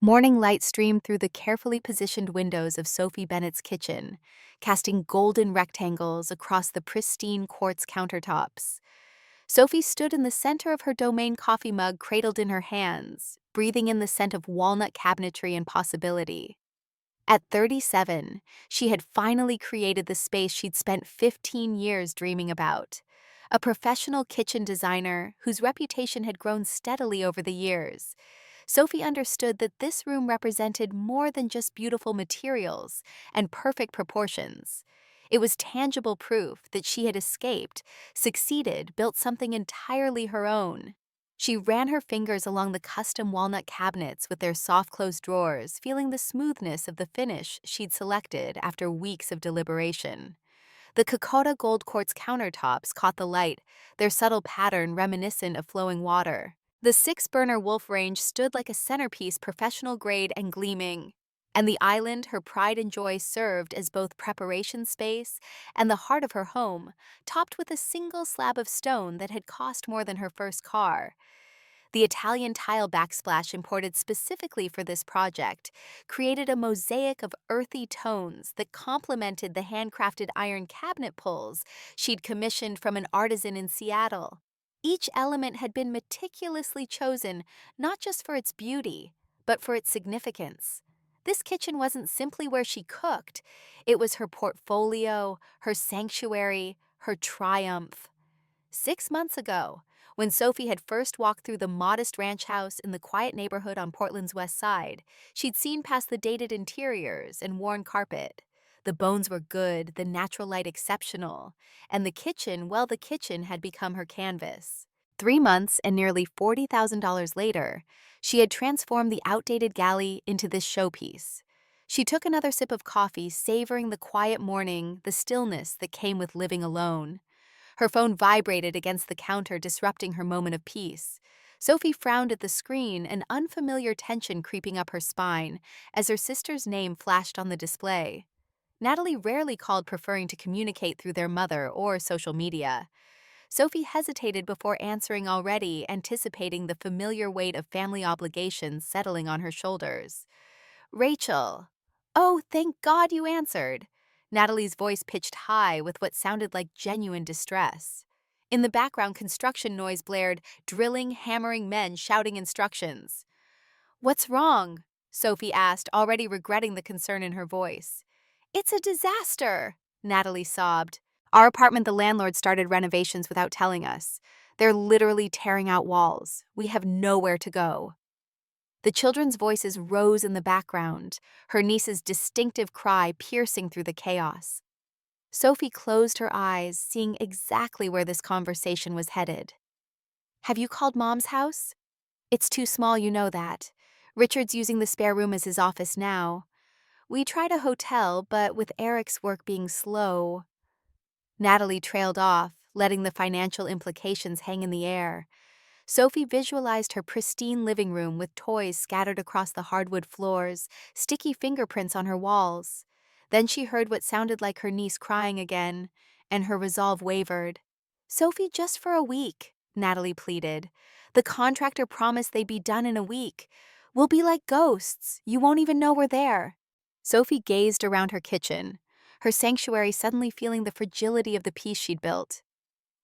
Morning light streamed through the carefully positioned windows of Sophie Bennett's kitchen, casting golden rectangles across the pristine quartz countertops. Sophie stood in the center of her domain coffee mug cradled in her hands, breathing in the scent of walnut cabinetry and possibility. At 37, she had finally created the space she'd spent 15 years dreaming about. A professional kitchen designer whose reputation had grown steadily over the years, Sophie understood that this room represented more than just beautiful materials and perfect proportions. It was tangible proof that she had escaped, succeeded, built something entirely her own. She ran her fingers along the custom walnut cabinets with their soft-closed drawers, feeling the smoothness of the finish she'd selected after weeks of deliberation. The Kokoda gold quartz countertops caught the light, their subtle pattern reminiscent of flowing water. The six-burner Wolf range stood like a centerpiece, professional grade and gleaming. And the island her pride and joy served as both preparation space and the heart of her home, topped with a single slab of stone that had cost more than her first car. The Italian tile backsplash imported specifically for this project created a mosaic of earthy tones that complemented the handcrafted iron cabinet pulls she'd commissioned from an artisan in Seattle. Each element had been meticulously chosen not just for its beauty, but for its significance. This kitchen wasn't simply where she cooked, it was her portfolio, her sanctuary, her triumph. 6 months ago, when Sophie had first walked through the modest ranch house in the quiet neighborhood on Portland's west side, she'd seen past the dated interiors and worn carpet. The bones were good, the natural light exceptional, and the kitchen, well, the kitchen had become her canvas. 3 months and nearly $40,000 later, she had transformed the outdated galley into this showpiece. She took another sip of coffee, savoring the quiet morning, the stillness that came with living alone. Her phone vibrated against the counter, disrupting her moment of peace. Sophie frowned at the screen, an unfamiliar tension creeping up her spine as her sister's name flashed on the display. Natalie rarely called, preferring to communicate through their mother or social media. Sophie hesitated before answering, already anticipating the familiar weight of family obligations settling on her shoulders. Rachel. Oh, thank God you answered. Natalie's voice pitched high with what sounded like genuine distress. In the background, construction noise blared, drilling, hammering men shouting instructions. What's wrong? Sophie asked, already regretting the concern in her voice. It's a disaster, Natalie sobbed. Our apartment, the landlord started renovations without telling us. They're literally tearing out walls. We have nowhere to go. The children's voices rose in the background, her niece's distinctive cry piercing through the chaos. Sophie closed her eyes, seeing exactly where this conversation was headed. Have you called Mom's house? It's too small, you know that. Richard's using the spare room as his office now. We tried a hotel, but with Eric's work being slow. Natalie trailed off, letting the financial implications hang in the air. Sophie visualized her pristine living room with toys scattered across the hardwood floors, sticky fingerprints on her walls. Then she heard what sounded like her niece crying again, and her resolve wavered. Sophie, just for a week, Natalie pleaded. The contractor promised they'd be done in a week. We'll be like ghosts. You won't even know we're there. Sophie gazed around her kitchen, her sanctuary suddenly feeling the fragility of the piece she'd built.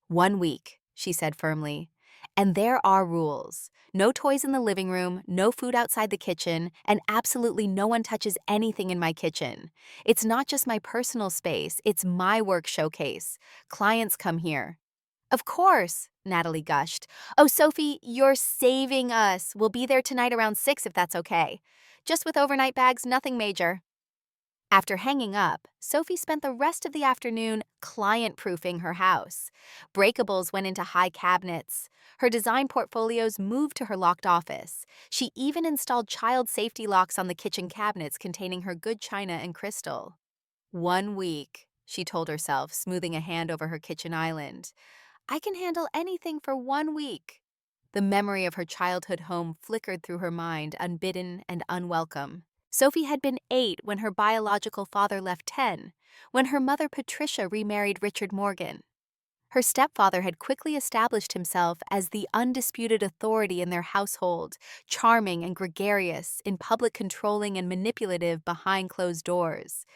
1 week, she said firmly. And there are rules. No toys in the living room, no food outside the kitchen, and absolutely no one touches anything in my kitchen. It's not just my personal space, it's my work showcase. Clients come here. Of course, Natalie gushed. Oh, Sophie, you're saving us. We'll be there tonight around 6 if that's okay. Just with overnight bags, nothing major. After hanging up, Sophie spent the rest of the afternoon client-proofing her house. Breakables went into high cabinets. Her design portfolios moved to her locked office. She even installed child safety locks on the kitchen cabinets containing her good china and crystal. 1 week, she told herself, smoothing a hand over her kitchen island. I can handle anything for 1 week. The memory of her childhood home flickered through her mind, unbidden and unwelcome. Sophie had been 8 when her biological father left 10, when her mother Patricia remarried Richard Morgan. Her stepfather had quickly established himself as the undisputed authority in their household, charming and gregarious, in public controlling and manipulative behind closed doors.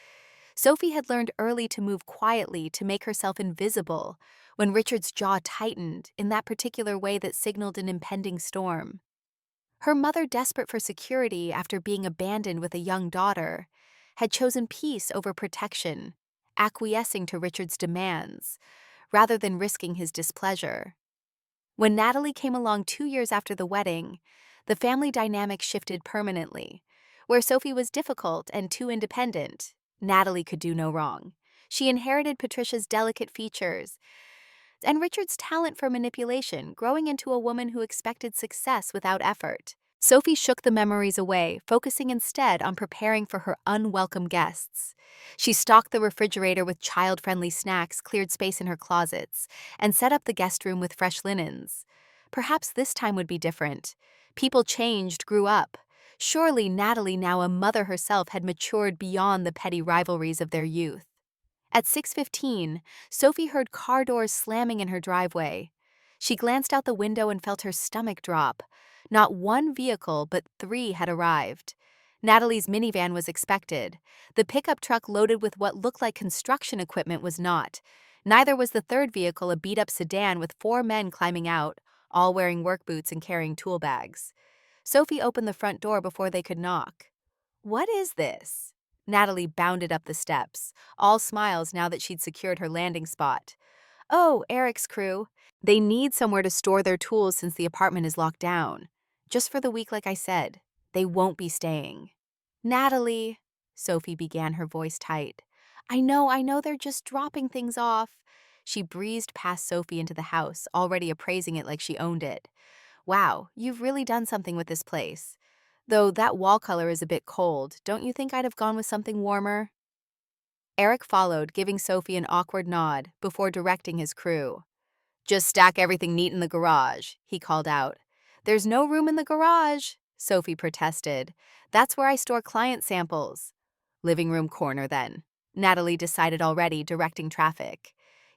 Sophie had learned early to move quietly to make herself invisible when Richard's jaw tightened in that particular way that signaled an impending storm. Her mother, desperate for security after being abandoned with a young daughter, had chosen peace over protection, acquiescing to Richard's demands, rather than risking his displeasure. When Natalie came along 2 years after the wedding, the family dynamic shifted permanently. Where Sophie was difficult and too independent, Natalie could do no wrong. She inherited Patricia's delicate features and Richard's talent for manipulation, growing into a woman who expected success without effort. Sophie shook the memories away, focusing instead on preparing for her unwelcome guests. She stocked the refrigerator with child-friendly snacks, cleared space in her closets, and set up the guest room with fresh linens. Perhaps this time would be different. People changed, grew up. Surely Natalie, now a mother herself, had matured beyond the petty rivalries of their youth. At 6:15, Sophie heard car doors slamming in her driveway. She glanced out the window and felt her stomach drop. Not one vehicle, but 3 had arrived. Natalie's minivan was expected. The pickup truck loaded with what looked like construction equipment was not. Neither was the third vehicle, a beat-up sedan with 4 men climbing out, all wearing work boots and carrying tool bags. Sophie opened the front door before they could knock. "What is this?" Natalie bounded up the steps, all smiles now that she'd secured her landing spot. "Oh, Eric's crew. They need somewhere to store their tools since the apartment is locked down. Just for the week, like I said. They won't be staying." "Natalie," Sophie began, her voice tight. I know they're just dropping things off." She breezed past Sophie into the house, already appraising it like she owned it. "Wow, you've really done something with this place. Though that wall color is a bit cold, don't you think I'd have gone with something warmer?" Eric followed, giving Sophie an awkward nod before directing his crew. "Just stack everything neat in the garage," he called out. "There's no room in the garage," Sophie protested. "That's where I store client samples." "Living room corner, then," Natalie decided already, directing traffic.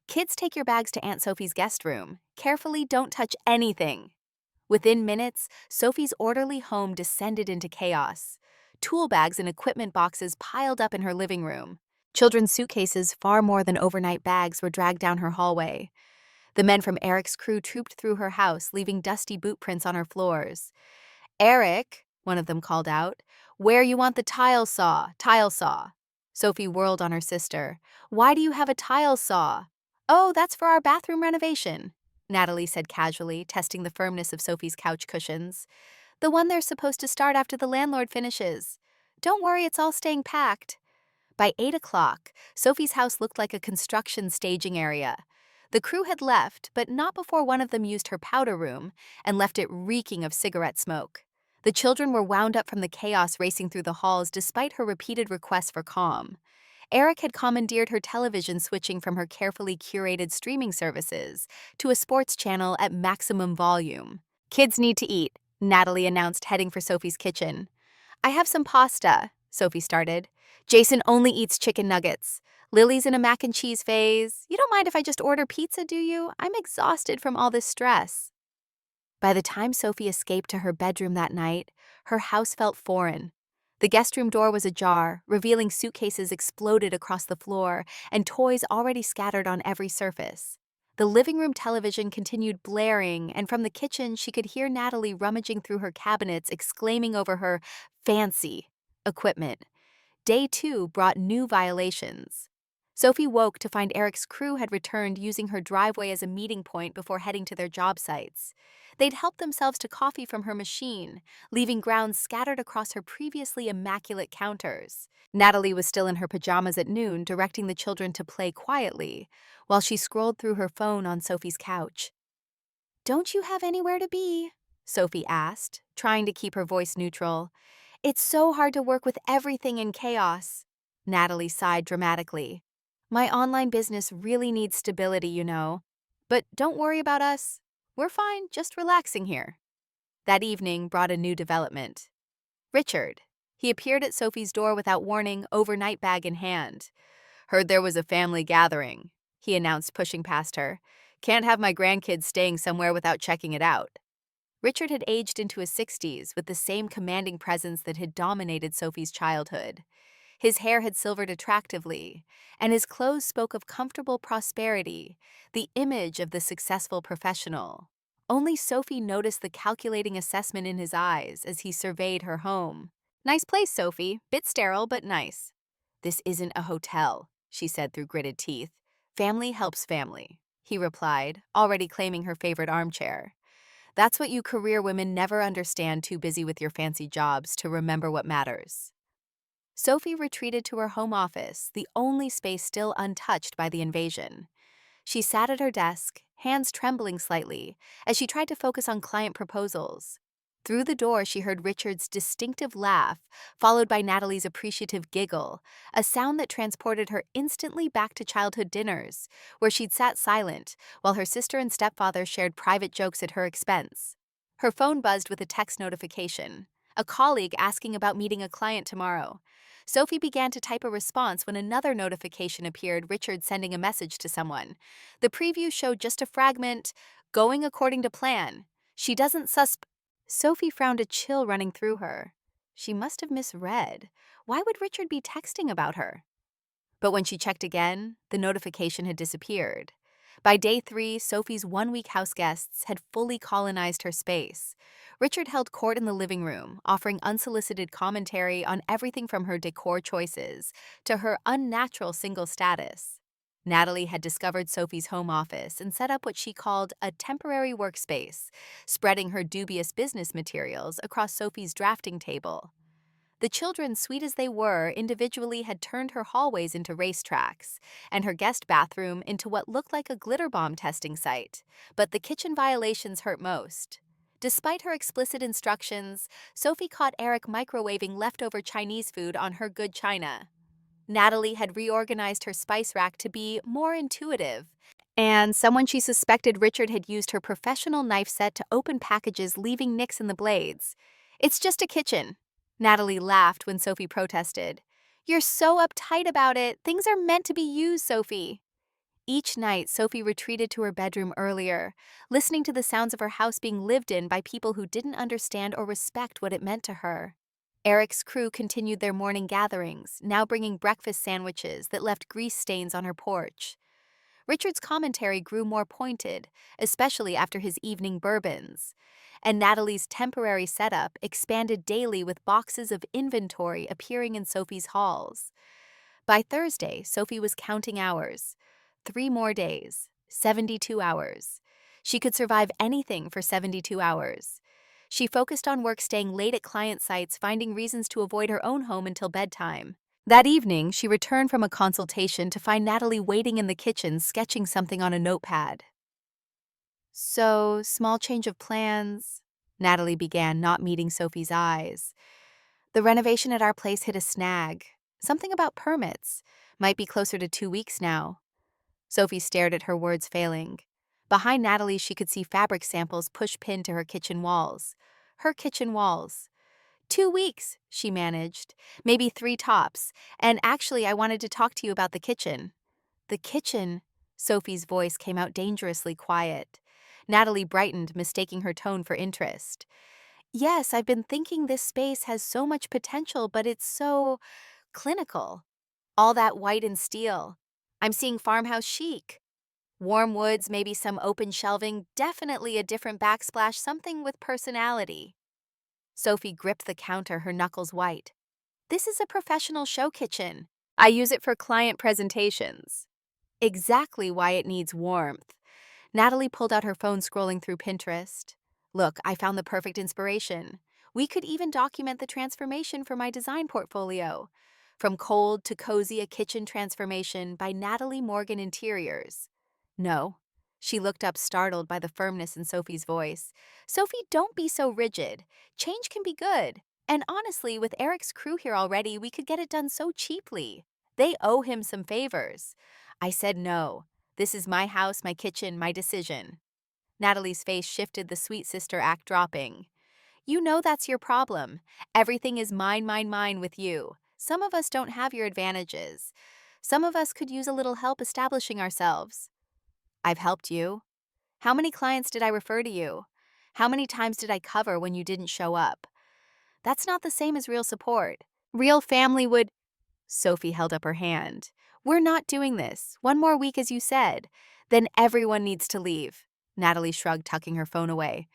"Kids, take your bags to Aunt Sophie's guest room. Carefully, don't touch anything." Within minutes, Sophie's orderly home descended into chaos. Tool bags and equipment boxes piled up in her living room. Children's suitcases, far more than overnight bags, were dragged down her hallway. The men from Eric's crew trooped through her house, leaving dusty boot prints on her floors. "Eric," one of them called out, "where you want the tile saw, tile saw." Sophie whirled on her sister. "Why do you have a tile saw?" "Oh, that's for our bathroom renovation," Natalie said casually, testing the firmness of Sophie's couch cushions. "The one they're supposed to start after the landlord finishes. Don't worry, it's all staying packed." By 8 o'clock, Sophie's house looked like a construction staging area. The crew had left, but not before one of them used her powder room and left it reeking of cigarette smoke. The children were wound up from the chaos racing through the halls despite her repeated requests for calm. Eric had commandeered her television, switching from her carefully curated streaming services to a sports channel at maximum volume. "Kids need to eat," Natalie announced, heading for Sophie's kitchen. "I have some pasta," Sophie started. "Jason only eats chicken nuggets. Lily's in a mac and cheese phase. You don't mind if I just order pizza, do you? I'm exhausted from all this stress." By the time Sophie escaped to her bedroom that night, her house felt foreign. The guest room door was ajar, revealing suitcases exploded across the floor and toys already scattered on every surface. The living room television continued blaring, and from the kitchen she could hear Natalie rummaging through her cabinets, exclaiming over her fancy equipment. Day 2 brought new violations. Sophie woke to find Eric's crew had returned, using her driveway as a meeting point before heading to their job sites. They'd helped themselves to coffee from her machine, leaving grounds scattered across her previously immaculate counters. Natalie was still in her pajamas at noon, directing the children to play quietly, while she scrolled through her phone on Sophie's couch. "Don't you have anywhere to be?" Sophie asked, trying to keep her voice neutral. "It's so hard to work with everything in chaos." Natalie sighed dramatically. "My online business really needs stability, you know. But don't worry about us. We're fine, just relaxing here." That evening brought a new development. Richard. He appeared at Sophie's door without warning, overnight bag in hand. "Heard there was a family gathering," he announced, pushing past her. Can't have my grandkids staying somewhere without checking it out. Richard had aged into his 60s with the same commanding presence that had dominated Sophie's childhood. His hair had silvered attractively, and his clothes spoke of comfortable prosperity, the image of the successful professional. Only Sophie noticed the calculating assessment in his eyes as he surveyed her home. Nice place, Sophie. Bit sterile, but nice. This isn't a hotel, she said through gritted teeth. Family helps family, he replied, already claiming her favorite armchair. That's what you career women never understand, too busy with your fancy jobs to remember what matters. Sophie retreated to her home office, the only space still untouched by the invasion. She sat at her desk, hands trembling slightly, as she tried to focus on client proposals. Through the door, she heard Richard's distinctive laugh, followed by Natalie's appreciative giggle, a sound that transported her instantly back to childhood dinners, where she'd sat silent while her sister and stepfather shared private jokes at her expense. Her phone buzzed with a text notification, a colleague asking about meeting a client tomorrow. Sophie began to type a response when another notification appeared, Richard sending a message to someone. The preview showed just a fragment, going according to plan. She doesn't Sophie frowned, a chill running through her. She must have misread. Why would Richard be texting about her? But when she checked again, the notification had disappeared. By day 3, Sophie's one-week house guests had fully colonized her space. Richard held court in the living room, offering unsolicited commentary on everything from her decor choices to her unnatural single status. Natalie had discovered Sophie's home office and set up what she called a temporary workspace, spreading her dubious business materials across Sophie's drafting table. The children, sweet as they were, individually had turned her hallways into racetracks, and her guest bathroom into what looked like a glitter bomb testing site. But the kitchen violations hurt most. Despite her explicit instructions, Sophie caught Eric microwaving leftover Chinese food on her good china. Natalie had reorganized her spice rack to be more intuitive, and someone she suspected Richard had used her professional knife set to open packages, leaving nicks in the blades. "It's just a kitchen." Natalie laughed when Sophie protested. "You're so uptight about it. Things are meant to be used, Sophie." Each night, Sophie retreated to her bedroom earlier, listening to the sounds of her house being lived in by people who didn't understand or respect what it meant to her. Eric's crew continued their morning gatherings, now bringing breakfast sandwiches that left grease stains on her porch. Richard's commentary grew more pointed, especially after his evening bourbons, and Natalie's temporary setup expanded daily with boxes of inventory appearing in Sophie's halls. By Thursday, Sophie was counting hours. 3 more days, 72 hours. She could survive anything for 72 hours. She focused on work, staying late at client sites, finding reasons to avoid her own home until bedtime. That evening, she returned from a consultation to find Natalie waiting in the kitchen, sketching something on a notepad. "So, small change of plans," Natalie began, not meeting Sophie's eyes. "The renovation at our place hit a snag. Something about permits. Might be closer to 2 weeks now." Sophie stared at her, words failing. Behind Natalie, she could see fabric samples push-pinned to her kitchen walls. Her kitchen walls. 2 weeks, she managed. Maybe 3 tops. "And actually, I wanted to talk to you about the kitchen." "The kitchen?" Sophie's voice came out dangerously quiet. Natalie brightened, mistaking her tone for interest. "Yes, I've been thinking this space has so much potential, but it's so clinical. All that white and steel. I'm seeing farmhouse chic. Warm woods, maybe some open shelving, definitely a different backsplash, something with personality." Sophie gripped the counter, her knuckles white. "This is a professional show kitchen. I use it for client presentations." "Exactly why it needs warmth." Natalie pulled out her phone, scrolling through Pinterest. "Look, I found the perfect inspiration. We could even document the transformation for my design portfolio. From Cold to Cozy, a kitchen transformation by Natalie Morgan Interiors." "No." She looked up, startled by the firmness in Sophie's voice. "Sophie, don't be so rigid. Change can be good. And honestly, with Eric's crew here already, we could get it done so cheaply. They owe him some favors." I said no. "This is my house, my kitchen, my decision." Natalie's face shifted, the sweet sister act dropping. "You know that's your problem. Everything is mine, mine, mine with you. Some of us don't have your advantages. Some of us could use a little help establishing ourselves." "I've helped you." How many clients did I refer to you? How many times did I cover when you didn't show up? That's not the same as real support. Real family would. Sophie held up her hand. We're not doing this. One more week, as you said. Then everyone needs to leave. Natalie shrugged, tucking her phone away.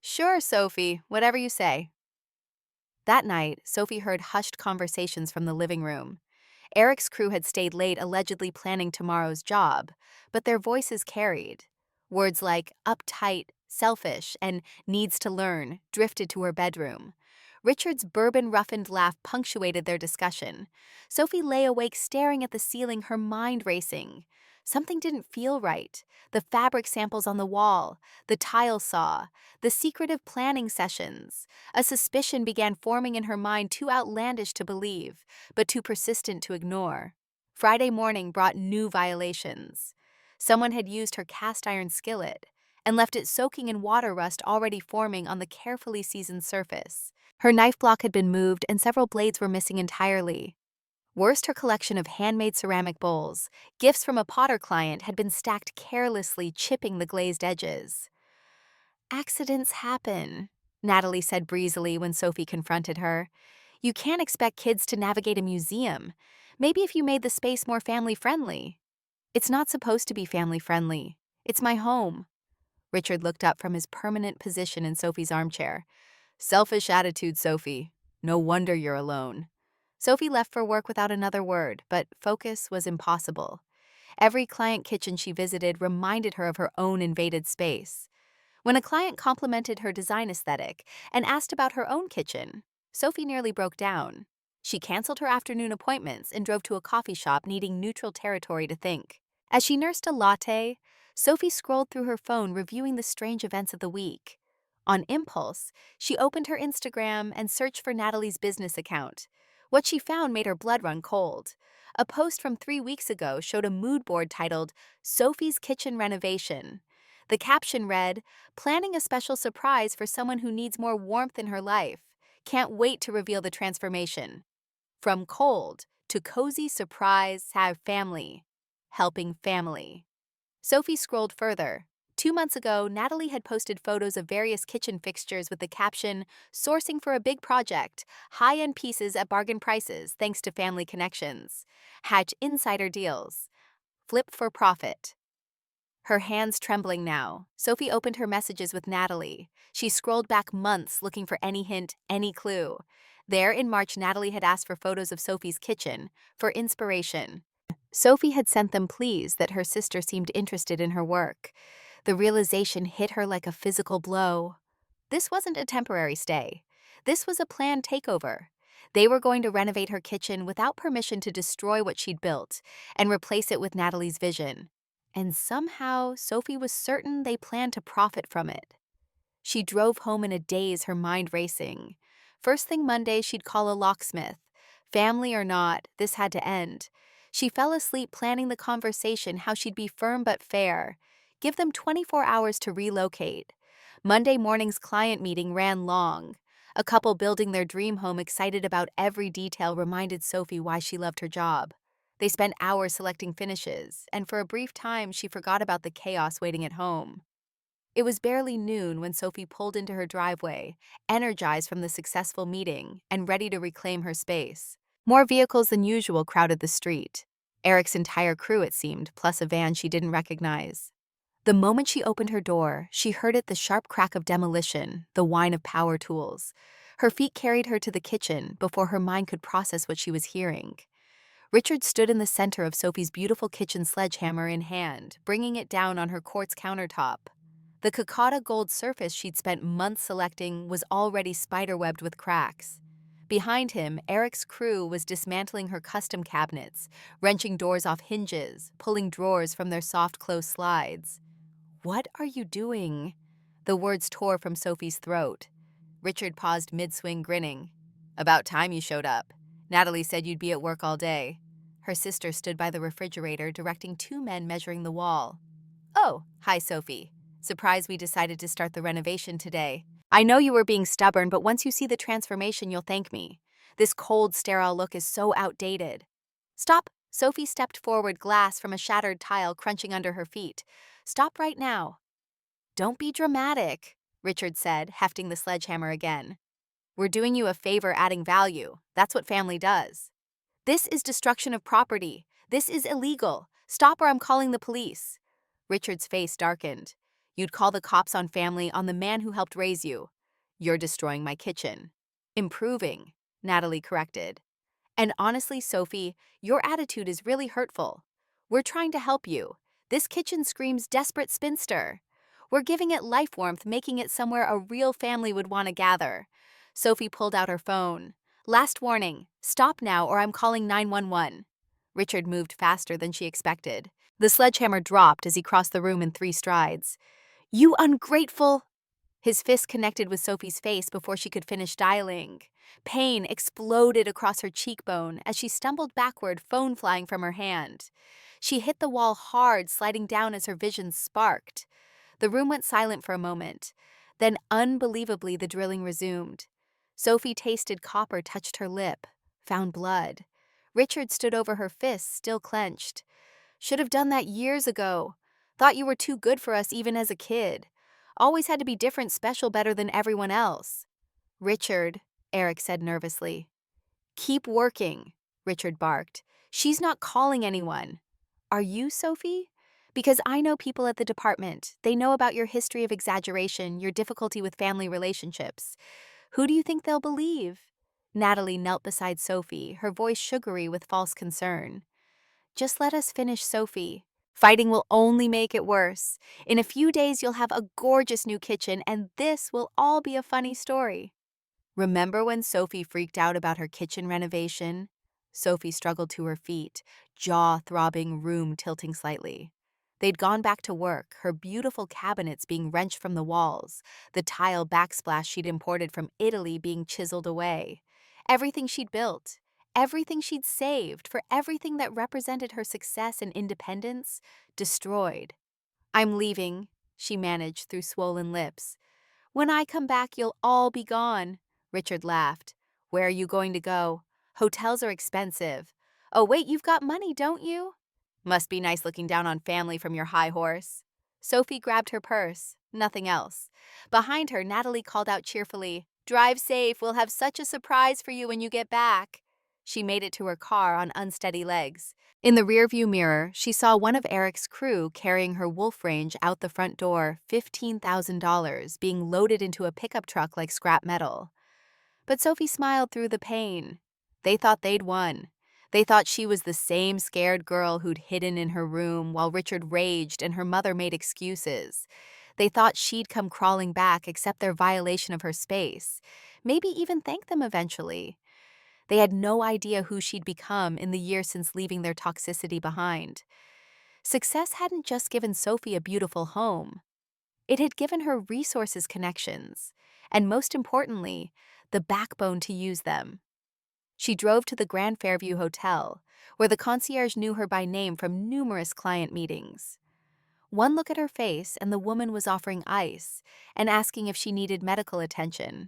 Sure, Sophie, whatever you say. That night, Sophie heard hushed conversations from the living room. Eric's crew had stayed late, allegedly planning tomorrow's job, but their voices carried. Words like uptight, selfish, and needs to learn drifted to her bedroom. Richard's bourbon-roughened laugh punctuated their discussion. Sophie lay awake staring at the ceiling, her mind racing. Something didn't feel right. The fabric samples on the wall, the tile saw, the secretive planning sessions. A suspicion began forming in her mind, too outlandish to believe, but too persistent to ignore. Friday morning brought new violations. Someone had used her cast iron skillet and left it soaking in water rust already forming on the carefully seasoned surface. Her knife block had been moved and several blades were missing entirely. Worst, her collection of handmade ceramic bowls, gifts from a potter client, had been stacked carelessly, chipping the glazed edges. Accidents happen, Natalie said breezily when Sophie confronted her. You can't expect kids to navigate a museum. Maybe if you made the space more family-friendly. It's not supposed to be family-friendly. It's my home. Richard looked up from his permanent position in Sophie's armchair. Selfish attitude, Sophie. No wonder you're alone. Sophie left for work without another word, but focus was impossible. Every client kitchen she visited reminded her of her own invaded space. When a client complimented her design aesthetic and asked about her own kitchen, Sophie nearly broke down. She canceled her afternoon appointments and drove to a coffee shop, needing neutral territory to think. As she nursed a latte, Sophie scrolled through her phone, reviewing the strange events of the week. On impulse, she opened her Instagram and searched for Natalie's business account. What she found made her blood run cold. A post from 3 weeks ago showed a mood board titled, Sophie's Kitchen Renovation. The caption read, planning a special surprise for someone who needs more warmth in her life. Can't wait to reveal the transformation. From cold to cozy surprise, have family. Helping family. Sophie scrolled further. 2 months ago, Natalie had posted photos of various kitchen fixtures with the caption, sourcing for a big project, high-end pieces at bargain prices thanks to family connections. Hatch insider deals. Flip for profit. Her hands trembling now, Sophie opened her messages with Natalie. She scrolled back months looking for any hint, any clue. There, in March, Natalie had asked for photos of Sophie's kitchen, for inspiration. Sophie had sent them pleased that her sister seemed interested in her work. The realization hit her like a physical blow. This wasn't a temporary stay. This was a planned takeover. They were going to renovate her kitchen without permission to destroy what she'd built and replace it with Natalie's vision. And somehow, Sophie was certain they planned to profit from it. She drove home in a daze, her mind racing. First thing Monday, she'd call a locksmith. Family or not, this had to end. She fell asleep planning the conversation, how she'd be firm but fair. Give them 24 hours to relocate. Monday morning's client meeting ran long. A couple building their dream home, excited about every detail, reminded Sophie why she loved her job. They spent hours selecting finishes, and for a brief time she forgot about the chaos waiting at home. It was barely noon when Sophie pulled into her driveway, energized from the successful meeting and ready to reclaim her space. More vehicles than usual crowded the street. Eric's entire crew, it seemed, plus a van she didn't recognize. The moment she opened her door, she heard it, the sharp crack of demolition, the whine of power tools. Her feet carried her to the kitchen before her mind could process what she was hearing. Richard stood in the center of Sophie's beautiful kitchen, sledgehammer in hand, bringing it down on her quartz countertop. The Kakata gold surface she'd spent months selecting was already spiderwebbed with cracks. Behind him, Eric's crew was dismantling her custom cabinets, wrenching doors off hinges, pulling drawers from their soft close slides. What are you doing? The words tore from Sophie's throat. Richard paused mid-swing, grinning. About time you showed up. Natalie said you'd be at work all day. Her sister stood by the refrigerator, directing 2 men measuring the wall. Oh, hi, Sophie. Surprised we decided to start the renovation today. I know you were being stubborn, but once you see the transformation, you'll thank me. This cold, sterile look is so outdated. Stop! Sophie stepped forward, glass from a shattered tile crunching under her feet. Stop right now. Don't be dramatic, Richard said, hefting the sledgehammer again. We're doing you a favor adding value. That's what family does. This is destruction of property. This is illegal. Stop or I'm calling the police. Richard's face darkened. You'd call the cops on family, on the man who helped raise you. You're destroying my kitchen. Improving, Natalie corrected. And honestly, Sophie, your attitude is really hurtful. We're trying to help you. This kitchen screams desperate spinster. We're giving it life warmth, making it somewhere a real family would want to gather. Sophie pulled out her phone. Last warning, stop now or I'm calling 911. Richard moved faster than she expected. The sledgehammer dropped as he crossed the room in 3 strides. You ungrateful! His fist connected with Sophie's face before she could finish dialing. Pain exploded across her cheekbone as she stumbled backward, phone flying from her hand. She hit the wall hard, sliding down as her vision sparked. The room went silent for a moment. Then, unbelievably, the drilling resumed. Sophie tasted copper touched her lip, found blood. Richard stood over her fists, still clenched. Should have done that years ago. Thought you were too good for us even as a kid. Always had to be different, special, better than everyone else. Richard, Eric said nervously. Keep working, Richard barked. She's not calling anyone. Are you, Sophie? Because I know people at the department. They know about your history of exaggeration, your difficulty with family relationships. Who do you think they'll believe? Natalie knelt beside Sophie, her voice sugary with false concern. Just let us finish, Sophie. Fighting will only make it worse. In a few days, you'll have a gorgeous new kitchen, and this will all be a funny story. Remember when Sophie freaked out about her kitchen renovation? Sophie struggled to her feet, jaw throbbing, room tilting slightly. They'd gone back to work, her beautiful cabinets being wrenched from the walls, the tile backsplash she'd imported from Italy being chiseled away. Everything she'd built, everything she'd saved, for everything that represented her success and independence, destroyed. I'm leaving, she managed through swollen lips. When I come back, you'll all be gone. Richard laughed. Where are you going to go? Hotels are expensive. Oh, wait, you've got money, don't you? Must be nice looking down on family from your high horse. Sophie grabbed her purse, nothing else. Behind her, Natalie called out cheerfully, Drive safe, we'll have such a surprise for you when you get back. She made it to her car on unsteady legs. In the rearview mirror, she saw one of Eric's crew carrying her wolf range out the front door, $15,000, being loaded into a pickup truck like scrap metal. But Sophie smiled through the pain. They thought they'd won. They thought she was the same scared girl who'd hidden in her room while Richard raged and her mother made excuses. They thought she'd come crawling back, accept their violation of her space, maybe even thank them eventually. They had no idea who she'd become in the year since leaving their toxicity behind. Success hadn't just given Sophie a beautiful home. It had given her resources, connections, and most importantly, the backbone to use them. She drove to the Grand Fairview Hotel, where the concierge knew her by name from numerous client meetings. One look at her face and the woman was offering ice and asking if she needed medical attention.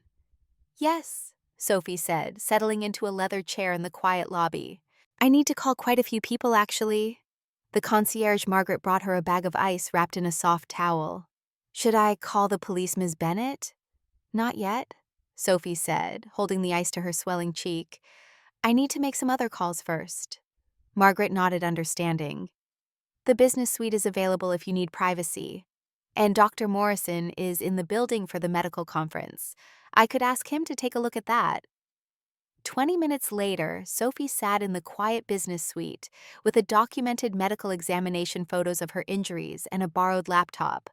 Yes, Sophie said, settling into a leather chair in the quiet lobby. I need to call quite a few people, actually. The concierge Margaret brought her a bag of ice wrapped in a soft towel. Should I call the police, Ms. Bennett? Not yet, Sophie said, holding the ice to her swelling cheek. I need to make some other calls first. Margaret nodded understanding. The business suite is available if you need privacy. And Dr. Morrison is in the building for the medical conference. I could ask him to take a look at that. 20 minutes later, Sophie sat in the quiet business suite with the documented medical examination photos of her injuries and a borrowed laptop.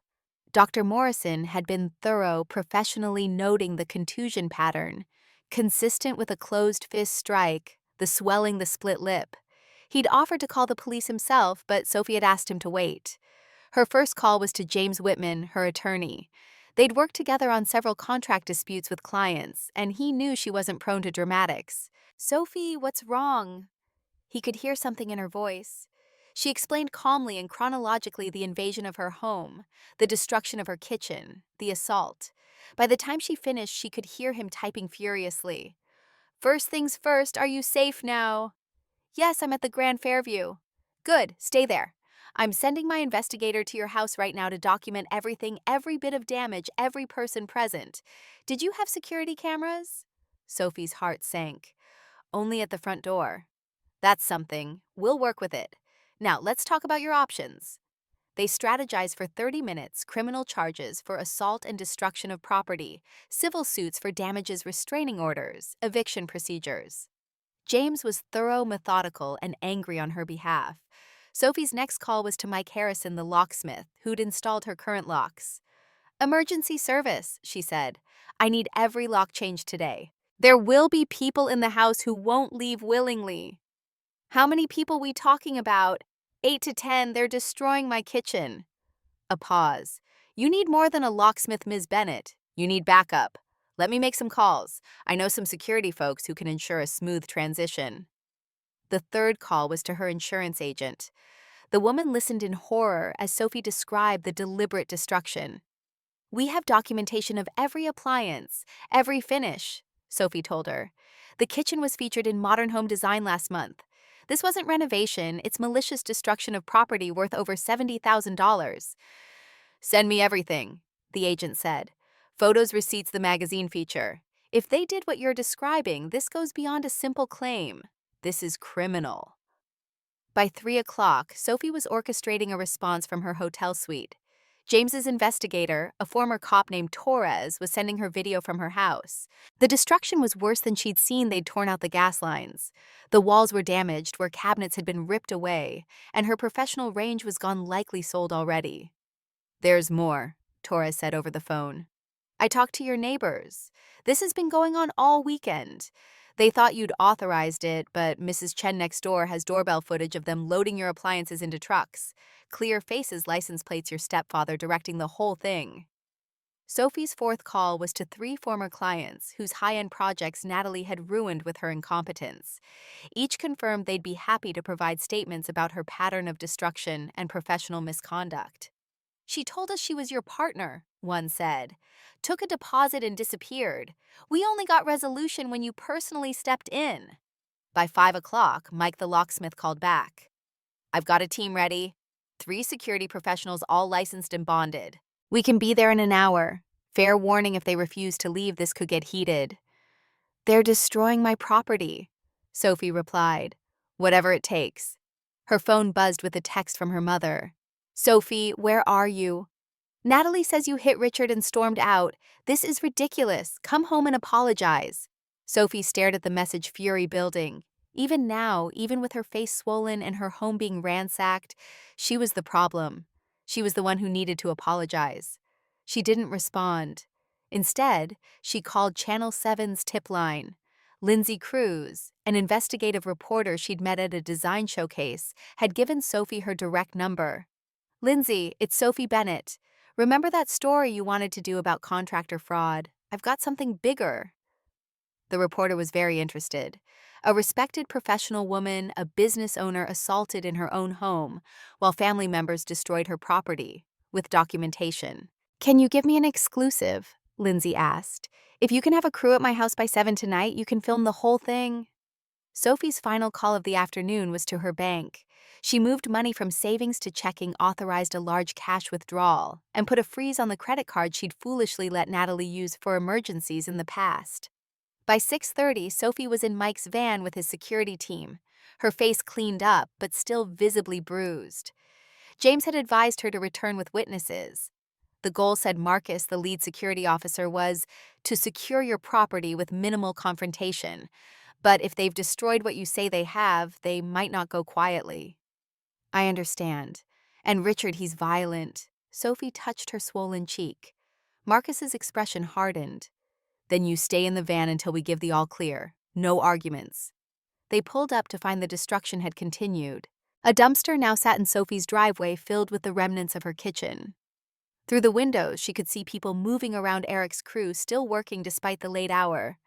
Dr. Morrison had been thorough, professionally noting the contusion pattern, consistent with a closed fist strike, the swelling, the split lip. He'd offered to call the police himself, but Sophie had asked him to wait. Her first call was to James Whitman, her attorney. They'd worked together on several contract disputes with clients, and he knew she wasn't prone to dramatics. Sophie, what's wrong? He could hear something in her voice. She explained calmly and chronologically the invasion of her home, the destruction of her kitchen, the assault. By the time she finished, she could hear him typing furiously. First things first, are you safe now? Yes, I'm at the Grand Fairview. Good, stay there. I'm sending my investigator to your house right now to document everything, every bit of damage, every person present. Did you have security cameras? Sophie's heart sank. Only at the front door. That's something. We'll work with it. Now, let's talk about your options. They strategized for 30 minutes, criminal charges for assault and destruction of property, civil suits for damages, restraining orders, eviction procedures. James was thorough, methodical, and angry on her behalf. Sophie's next call was to Mike Harrison, the locksmith, who'd installed her current locks. Emergency service, she said. I need every lock changed today. There will be people in the house who won't leave willingly. How many people we talking about? 8 to 10, they're destroying my kitchen. A pause. You need more than a locksmith, Ms. Bennett. You need backup. Let me make some calls. I know some security folks who can ensure a smooth transition. The third call was to her insurance agent. The woman listened in horror as Sophie described the deliberate destruction. We have documentation of every appliance, every finish, Sophie told her. The kitchen was featured in Modern Home Design last month. This wasn't renovation, it's malicious destruction of property worth over $70,000. Send me everything, the agent said. Photos, receipts, the magazine feature. If they did what you're describing, this goes beyond a simple claim. This is criminal. By 3 o'clock, Sophie was orchestrating a response from her hotel suite. James's investigator, a former cop named Torres, was sending her video from her house. The destruction was worse than she'd seen. They'd torn out the gas lines. The walls were damaged where cabinets had been ripped away, and her professional range was gone, likely sold already. There's more, Torres said over the phone. I talked to your neighbors. This has been going on all weekend. They thought you'd authorized it, but Mrs. Chen next door has doorbell footage of them loading your appliances into trucks. Clear faces, license plates, your stepfather directing the whole thing. Sophie's fourth call was to 3 former clients whose high-end projects Natalie had ruined with her incompetence. Each confirmed they'd be happy to provide statements about her pattern of destruction and professional misconduct. She told us she was your partner, one said. Took a deposit and disappeared. We only got resolution when you personally stepped in. By 5 o'clock, Mike the locksmith called back. I've got a team ready. 3 security professionals, all licensed and bonded. We can be there in an hour. Fair warning, if they refuse to leave, this could get heated. They're destroying my property, Sophie replied. Whatever it takes. Her phone buzzed with a text from her mother. Sophie, where are you? Natalie says you hit Richard and stormed out. This is ridiculous. Come home and apologize. Sophie stared at the message, fury building. Even now, even with her face swollen and her home being ransacked, she was the problem. She was the one who needed to apologize. She didn't respond. Instead, she called Channel 7's tip line. Lindsay Cruz, an investigative reporter she'd met at a design showcase, had given Sophie her direct number. Lindsay, it's Sophie Bennett. Remember that story you wanted to do about contractor fraud? I've got something bigger. The reporter was very interested. A respected professional woman, a business owner, assaulted in her own home, while family members destroyed her property, with documentation. Can you give me an exclusive? Lindsay asked. If you can have a crew at my house by 7 tonight, you can film the whole thing. Sophie's final call of the afternoon was to her bank. She moved money from savings to checking, authorized a large cash withdrawal, and put a freeze on the credit card she'd foolishly let Natalie use for emergencies in the past. By 6:30, Sophie was in Mike's van with his security team, her face cleaned up but still visibly bruised. James had advised her to return with witnesses. The goal, said Marcus, the lead security officer, was to secure your property with minimal confrontation. But if they've destroyed what you say they have, they might not go quietly. I understand. And Richard, he's violent. Sophie touched her swollen cheek. Marcus's expression hardened. Then you stay in the van until we give the all clear. No arguments. They pulled up to find the destruction had continued. A dumpster now sat in Sophie's driveway, filled with the remnants of her kitchen. Through the windows, she could see people moving around Eric's crew, still working despite the late hour.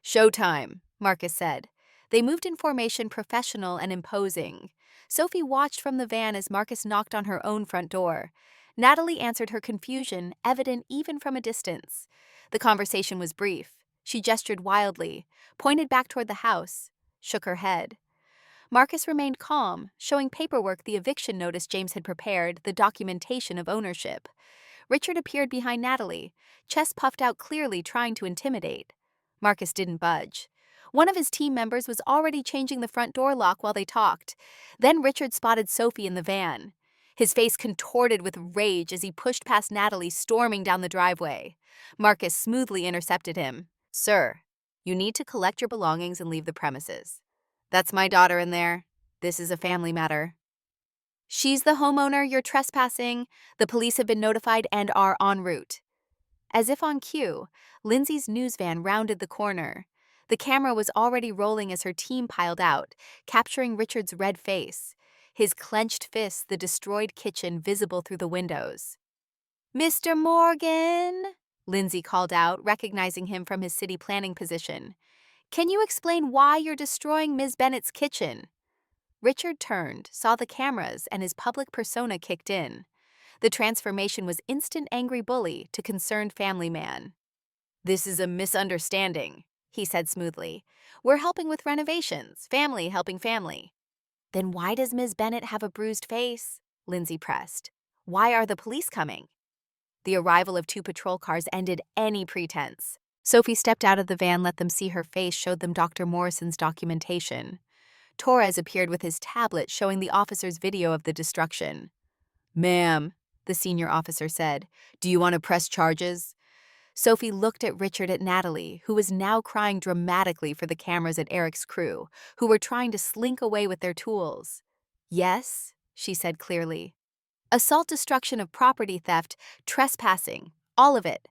Showtime, Marcus said. They moved in formation, professional and imposing. Sophie watched from the van as Marcus knocked on her own front door. Natalie answered her confusion, evident even from a distance. The conversation was brief. She gestured wildly, pointed back toward the house, shook her head. Marcus remained calm, showing paperwork the eviction notice James had prepared, the documentation of ownership. Richard appeared behind Natalie, chest puffed out clearly trying to intimidate. Marcus didn't budge. One of his team members was already changing the front door lock while they talked. Then Richard spotted Sophie in the van. His face contorted with rage as he pushed past Natalie, storming down the driveway. Marcus smoothly intercepted him. "Sir, you need to collect your belongings and leave the premises. That's my daughter in there. This is a family matter." "She's the homeowner, you're trespassing. The police have been notified and are en route." As if on cue, Lindsay's news van rounded the corner. The camera was already rolling as her team piled out, capturing Richard's red face, his clenched fists, the destroyed kitchen visible through the windows. "Mr. Morgan," Lindsay called out, recognizing him from his city planning position. "Can you explain why you're destroying Ms. Bennett's kitchen?" Richard turned, saw the cameras, and his public persona kicked in. The transformation was instant angry bully to concerned family man. "This is a misunderstanding," he said smoothly. "We're helping with renovations, family helping family." "Then why does Ms. Bennett have a bruised face?" Lindsay pressed. "Why are the police coming?" The arrival of 2 patrol cars ended any pretense. Sophie stepped out of the van, let them see her face, showed them Dr. Morrison's documentation. Torres appeared with his tablet showing the officer's video of the destruction. "Ma'am," the senior officer said, "do you want to press charges?" Sophie looked at Richard, at Natalie, who was now crying dramatically for the cameras at Eric's crew, who were trying to slink away with their tools. "Yes," she said clearly. "Assault, destruction of property, theft, trespassing, all of it."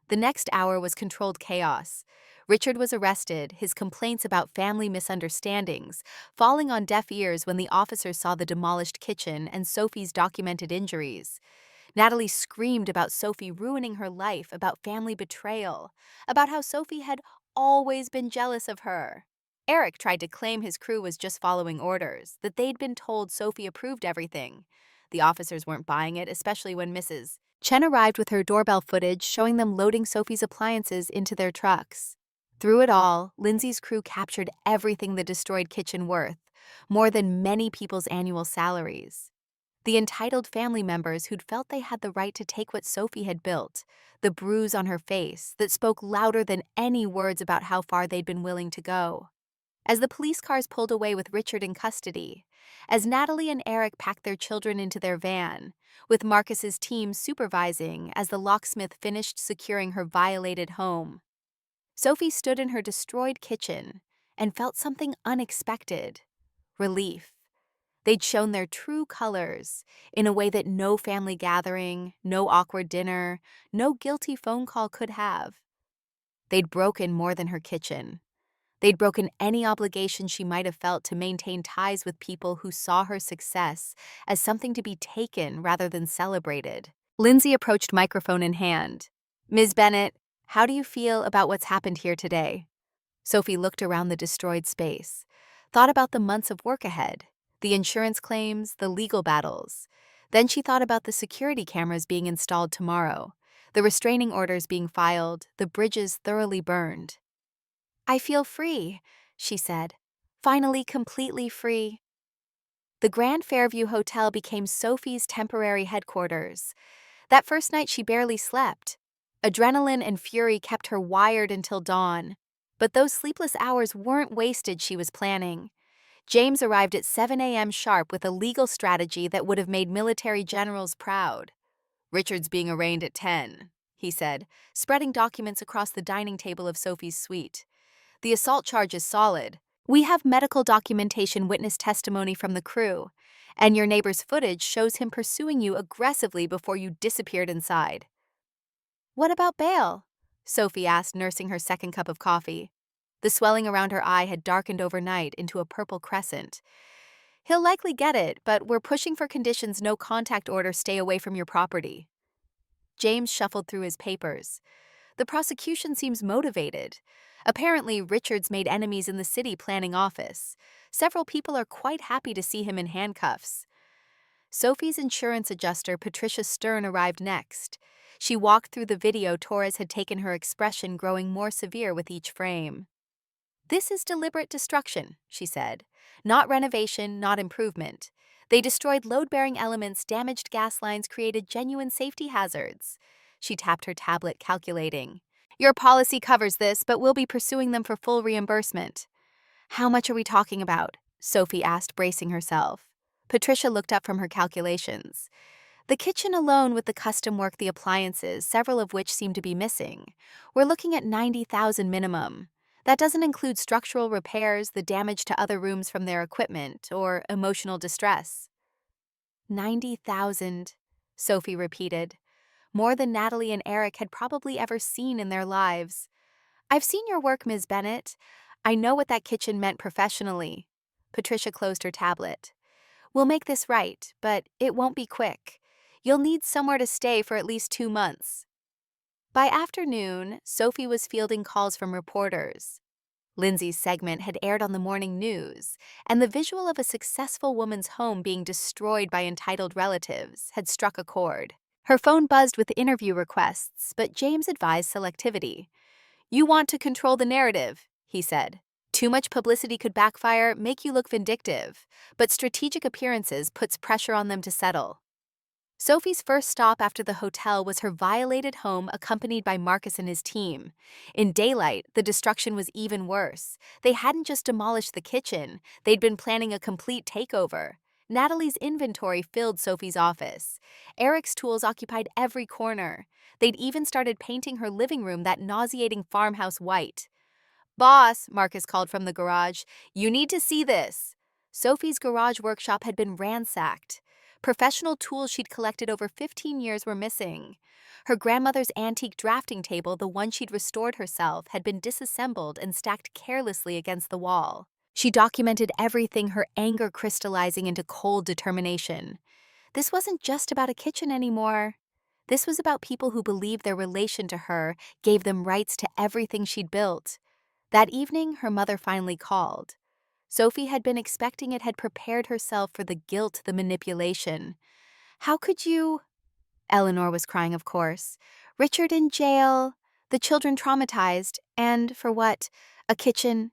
The next hour was controlled chaos. Richard was arrested, his complaints about family misunderstandings falling on deaf ears when the officers saw the demolished kitchen and Sophie's documented injuries. Natalie screamed about Sophie ruining her life, about family betrayal, about how Sophie had always been jealous of her. Eric tried to claim his crew was just following orders, that they'd been told Sophie approved everything. The officers weren't buying it, especially when Mrs. Chen arrived with her doorbell footage showing them loading Sophie's appliances into their trucks. Through it all, Lindsay's crew captured everything the destroyed kitchen worth, more than many people's annual salaries. The entitled family members who'd felt they had the right to take what Sophie had built, the bruise on her face that spoke louder than any words about how far they'd been willing to go. As the police cars pulled away with Richard in custody, as Natalie and Eric packed their children into their van, with Marcus's team supervising as the locksmith finished securing her violated home, Sophie stood in her destroyed kitchen and felt something unexpected: relief. They'd shown their true colors in a way that no family gathering, no awkward dinner, no guilty phone call could have. They'd broken more than her kitchen. They'd broken any obligation she might have felt to maintain ties with people who saw her success as something to be taken rather than celebrated. Lindsay approached microphone in hand. "Ms. Bennett, how do you feel about what's happened here today?" Sophie looked around the destroyed space, thought about the months of work ahead, the insurance claims, the legal battles. Then she thought about the security cameras being installed tomorrow, the restraining orders being filed, the bridges thoroughly burned. "I feel free," she said. "Finally completely free." The Grand Fairview Hotel became Sophie's temporary headquarters. That first night she barely slept. Adrenaline and fury kept her wired until dawn. But those sleepless hours weren't wasted, she was planning. James arrived at 7 a.m. sharp with a legal strategy that would have made military generals proud. "Richard's being arraigned at 10, he said, spreading documents across the dining table of Sophie's suite. "The assault charge is solid. We have medical documentation, witness testimony from the crew, and your neighbor's footage shows him pursuing you aggressively before you disappeared inside." "What about bail?" Sophie asked, nursing her second cup of coffee. The swelling around her eye had darkened overnight into a purple crescent. "He'll likely get it, but we're pushing for conditions: no contact order, stay away from your property." James shuffled through his papers. The prosecution seems motivated. Apparently, Richard's made enemies in the city planning office. Several people are quite happy to see him in handcuffs. Sophie's insurance adjuster, Patricia Stern, arrived next. She walked through the video Torres had taken, her expression growing more severe with each frame. "This is deliberate destruction," she said. "Not renovation, not improvement. They destroyed load-bearing elements, damaged gas lines, created genuine safety hazards." She tapped her tablet, calculating. "Your policy covers this, but we'll be pursuing them for full reimbursement." "How much are we talking about?" Sophie asked, bracing herself. Patricia looked up from her calculations. "The kitchen alone with the custom work, the appliances, several of which seem to be missing. We're looking at 90,000 minimum. That doesn't include structural repairs, the damage to other rooms from their equipment, or emotional distress." 90,000, Sophie repeated. More than Natalie and Eric had probably ever seen in their lives. "I've seen your work, Ms. Bennett. I know what that kitchen meant professionally." Patricia closed her tablet. "We'll make this right, but it won't be quick. You'll need somewhere to stay for at least 2 months." By afternoon, Sophie was fielding calls from reporters. Lindsay's segment had aired on the morning news, and the visual of a successful woman's home being destroyed by entitled relatives had struck a chord. Her phone buzzed with interview requests, but James advised selectivity. "You want to control the narrative," he said. "Too much publicity could backfire, make you look vindictive, but strategic appearances puts pressure on them to settle." Sophie's first stop after the hotel was her violated home, accompanied by Marcus and his team. In daylight, the destruction was even worse. They hadn't just demolished the kitchen, they'd been planning a complete takeover. Natalie's inventory filled Sophie's office. Eric's tools occupied every corner. They'd even started painting her living room that nauseating farmhouse white. "Boss," Marcus called from the garage, "you need to see this." Sophie's garage workshop had been ransacked. Professional tools she'd collected over 15 years were missing. Her grandmother's antique drafting table, the one she'd restored herself, had been disassembled and stacked carelessly against the wall. She documented everything, her anger crystallizing into cold determination. This wasn't just about a kitchen anymore. This was about people who believed their relation to her gave them rights to everything she'd built. That evening, her mother finally called. Sophie had been expecting it, had prepared herself for the guilt, the manipulation. "How could you—" Eleanor was crying, of course. "Richard in jail, the children traumatized, and for what? A kitchen?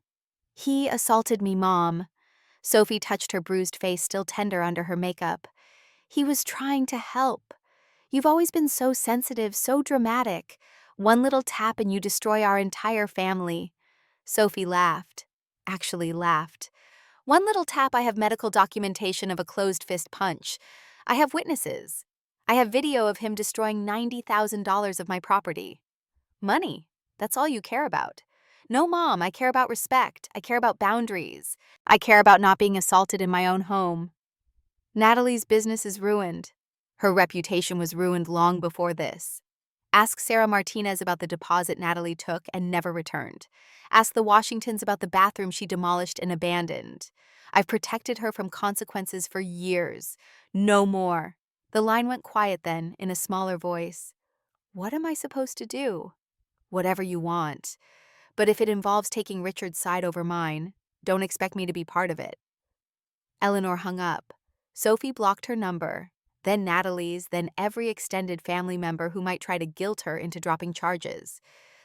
He assaulted me, Mom." Sophie touched her bruised face, still tender under her makeup. "He was trying to help. You've always been so sensitive, so dramatic. One little tap and you destroy our entire family." Sophie laughed. Actually laughed. "One little tap, I have medical documentation of a closed fist punch. I have witnesses. I have video of him destroying $90,000 of my property. Money, that's all you care about. No, Mom, I care about respect. I care about boundaries. I care about not being assaulted in my own home." Natalie's business is ruined. Her reputation was ruined long before this. Ask Sarah Martinez about the deposit Natalie took and never returned. Ask the Washingtons about the bathroom she demolished and abandoned. I've protected her from consequences for years. No more. The line went quiet then, in a smaller voice. "What am I supposed to do?" "Whatever you want. But if it involves taking Richard's side over mine, don't expect me to be part of it." Eleanor hung up. Sophie blocked her number, then Natalie's, then every extended family member who might try to guilt her into dropping charges.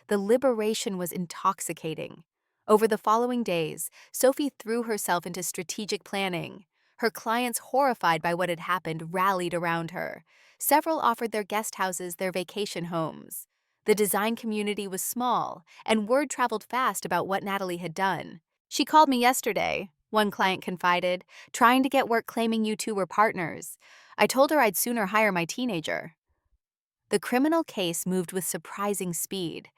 The liberation was intoxicating. Over the following days, Sophie threw herself into strategic planning. Her clients, horrified by what had happened, rallied around her. Several offered their guest houses, their vacation homes. The design community was small, and word traveled fast about what Natalie had done. "She called me yesterday," one client confided, "trying to get work claiming you two were partners. I told her I'd sooner hire my teenager." The criminal case moved with surprising speed.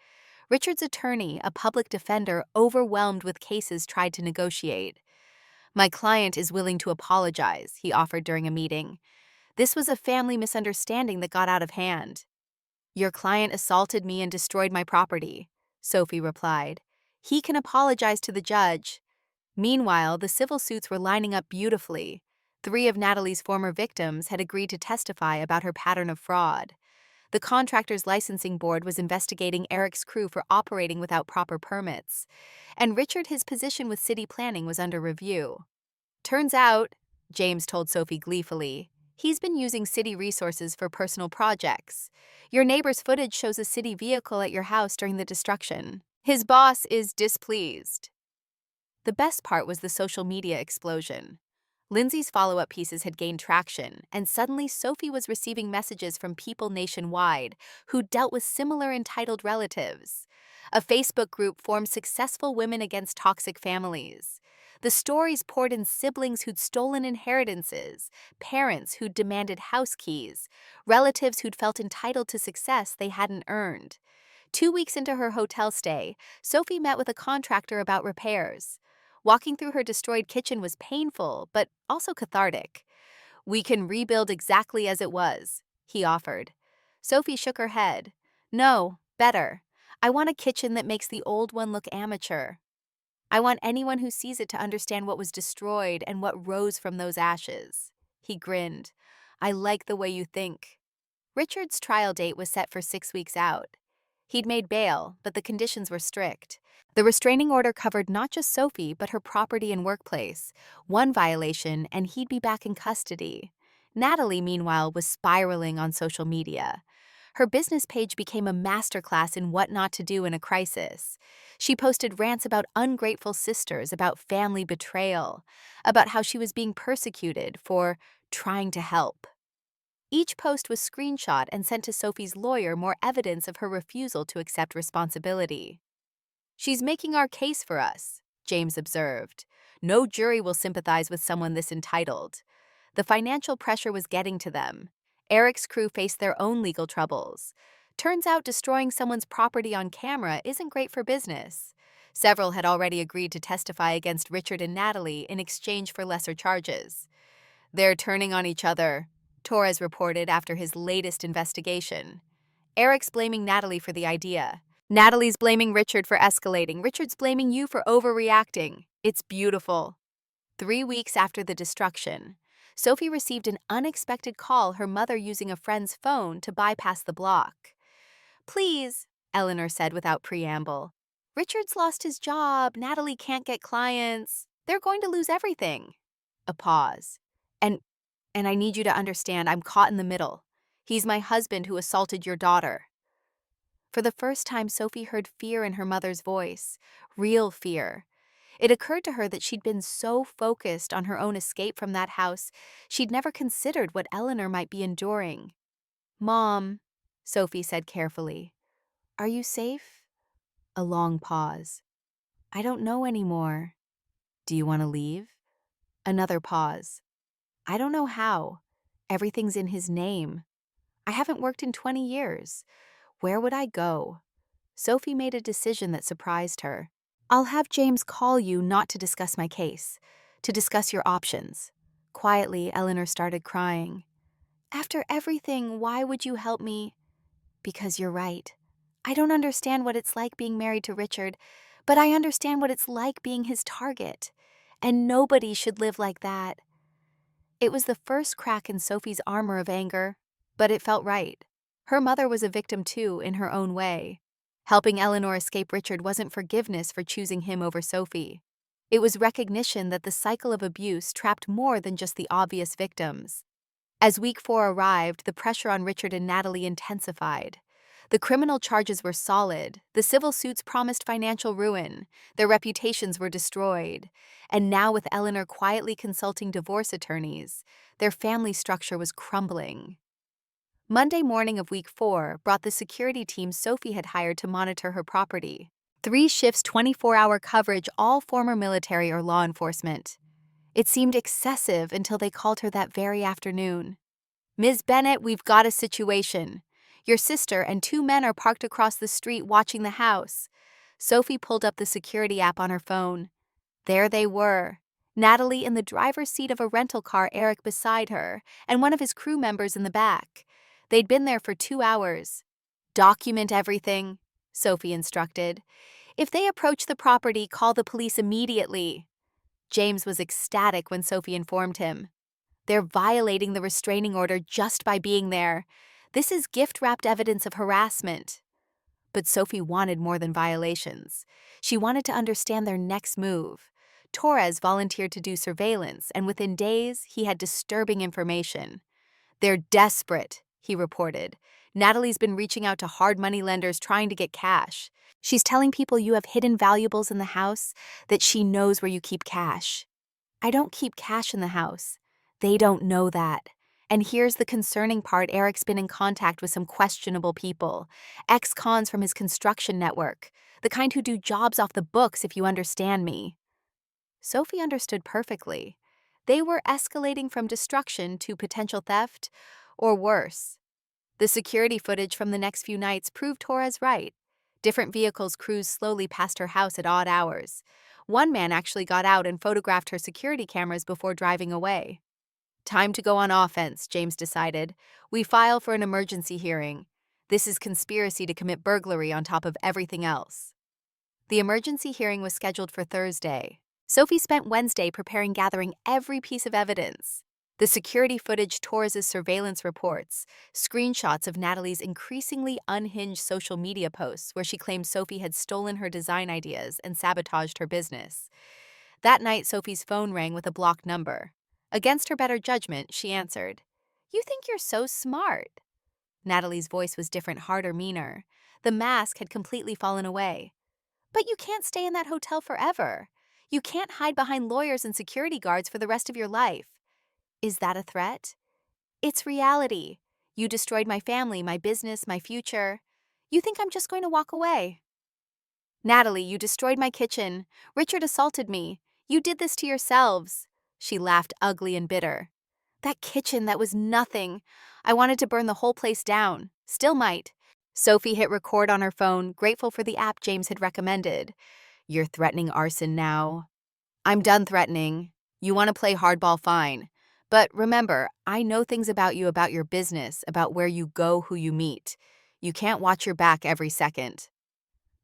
Richard's attorney, a public defender overwhelmed with cases, tried to negotiate. "My client is willing to apologize," he offered during a meeting. "This was a family misunderstanding that got out of hand." "Your client assaulted me and destroyed my property," Sophie replied. "He can apologize to the judge." Meanwhile, the civil suits were lining up beautifully. 3 of Natalie's former victims had agreed to testify about her pattern of fraud. The contractor's licensing board was investigating Eric's crew for operating without proper permits. And Richard, his position with city planning was under review. "Turns out," James told Sophie gleefully, "he's been using city resources for personal projects. Your neighbor's footage shows a city vehicle at your house during the destruction. His boss is displeased." The best part was the social media explosion. Lindsay's follow-up pieces had gained traction, and suddenly Sophie was receiving messages from people nationwide who dealt with similar entitled relatives. A Facebook group formed Successful Women Against Toxic Families. The stories poured in siblings who'd stolen inheritances, parents who'd demanded house keys, relatives who'd felt entitled to success they hadn't earned. 2 weeks into her hotel stay, Sophie met with a contractor about repairs. Walking through her destroyed kitchen was painful, but also cathartic. "We can rebuild exactly as it was," he offered. Sophie shook her head. "No, better. I want a kitchen that makes the old one look amateur. I want anyone who sees it to understand what was destroyed and what rose from those ashes." He grinned. "I like the way you think." Richard's trial date was set for 6 weeks out. He'd made bail, but the conditions were strict. The restraining order covered not just Sophie, but her property and workplace. One violation, and he'd be back in custody. Natalie, meanwhile, was spiraling on social media. Her business page became a masterclass in what not to do in a crisis. She posted rants about ungrateful sisters, about family betrayal, about how she was being persecuted for trying to help. Each post was screenshot and sent to Sophie's lawyer, more evidence of her refusal to accept responsibility. "She's making our case for us," James observed. "No jury will sympathize with someone this entitled." The financial pressure was getting to them. Eric's crew faced their own legal troubles. Turns out destroying someone's property on camera isn't great for business. Several had already agreed to testify against Richard and Natalie in exchange for lesser charges. "They're turning on each other," Torres reported after his latest investigation. "Eric's blaming Natalie for the idea. Natalie's blaming Richard for escalating. Richard's blaming you for overreacting. It's beautiful." 3 weeks after the destruction, Sophie received an unexpected call, her mother using a friend's phone to bypass the block. "Please," Eleanor said without preamble. "Richard's lost his job. Natalie can't get clients. They're going to lose everything." A pause. And I need you to understand, I'm caught in the middle. He's my husband who assaulted your daughter." For the first time, Sophie heard fear in her mother's voice, real fear. It occurred to her that she'd been so focused on her own escape from that house, she'd never considered what Eleanor might be enduring. "Mom," Sophie said carefully, "are you safe?" A long pause. "I don't know anymore." "Do you want to leave?" Another pause. "I don't know how. Everything's in his name. I haven't worked in 20 years. Where would I go?" Sophie made a decision that surprised her. "I'll have James call you, not to discuss my case, to discuss your options." Quietly, Eleanor started crying. "After everything, why would you help me?" "Because you're right. I don't understand what it's like being married to Richard, but I understand what it's like being his target. And nobody should live like that." It was the first crack in Sophie's armor of anger, but it felt right. Her mother was a victim too, in her own way. Helping Eleanor escape Richard wasn't forgiveness for choosing him over Sophie. It was recognition that the cycle of abuse trapped more than just the obvious victims. As week 4 arrived, the pressure on Richard and Natalie intensified. The criminal charges were solid, the civil suits promised financial ruin, their reputations were destroyed, and now with Eleanor quietly consulting divorce attorneys, their family structure was crumbling. Monday morning of week 4 brought the security team Sophie had hired to monitor her property. 3 shifts, 24-hour coverage, all former military or law enforcement. It seemed excessive until they called her that very afternoon. "Ms. Bennett, we've got a situation. Your sister and 2 men are parked across the street watching the house." Sophie pulled up the security app on her phone. There they were. Natalie in the driver's seat of a rental car, Eric beside her, and one of his crew members in the back. They'd been there for 2 hours. "Document everything," Sophie instructed. "If they approach the property, call the police immediately." James was ecstatic when Sophie informed him. "They're violating the restraining order just by being there. This is gift-wrapped evidence of harassment." But Sophie wanted more than violations. She wanted to understand their next move. Torres volunteered to do surveillance, and within days, he had disturbing information. "They're desperate," he reported. Natalie's been reaching out to hard money lenders trying to get cash. She's telling people you have hidden valuables in the house, that she knows where you keep cash. I don't keep cash in the house. They don't know that. And here's the concerning part: Eric's been in contact with some questionable people, ex-cons from his construction network, the kind who do jobs off the books, if you understand me. Sophie understood perfectly. They were escalating from destruction to potential theft, or worse. The security footage from the next few nights proved Torres right. Different vehicles cruised slowly past her house at odd hours. One man actually got out and photographed her security cameras before driving away. Time to go on offense, James decided. We file for an emergency hearing. This is conspiracy to commit burglary on top of everything else. The emergency hearing was scheduled for Thursday. Sophie spent Wednesday gathering every piece of evidence. The security footage, Torres's surveillance reports, screenshots of Natalie's increasingly unhinged social media posts where she claimed Sophie had stolen her design ideas and sabotaged her business. That night, Sophie's phone rang with a blocked number. Against her better judgment, she answered. "You think you're so smart." Natalie's voice was different, harder, meaner. The mask had completely fallen away. "But you can't stay in that hotel forever. You can't hide behind lawyers and security guards for the rest of your life." "Is that a threat?" "It's reality. You destroyed my family, my business, my future. You think I'm just going to walk away?" "Natalie, you destroyed my kitchen. Richard assaulted me. You did this to yourselves." She laughed, ugly and bitter. "That kitchen, that was nothing. I wanted to burn the whole place down. Still might." Sophie hit record on her phone, grateful for the app James had recommended. "You're threatening arson now." "I'm done threatening. You want to play hardball, fine. But remember, I know things about you, about your business, about where you go, who you meet. You can't watch your back every second."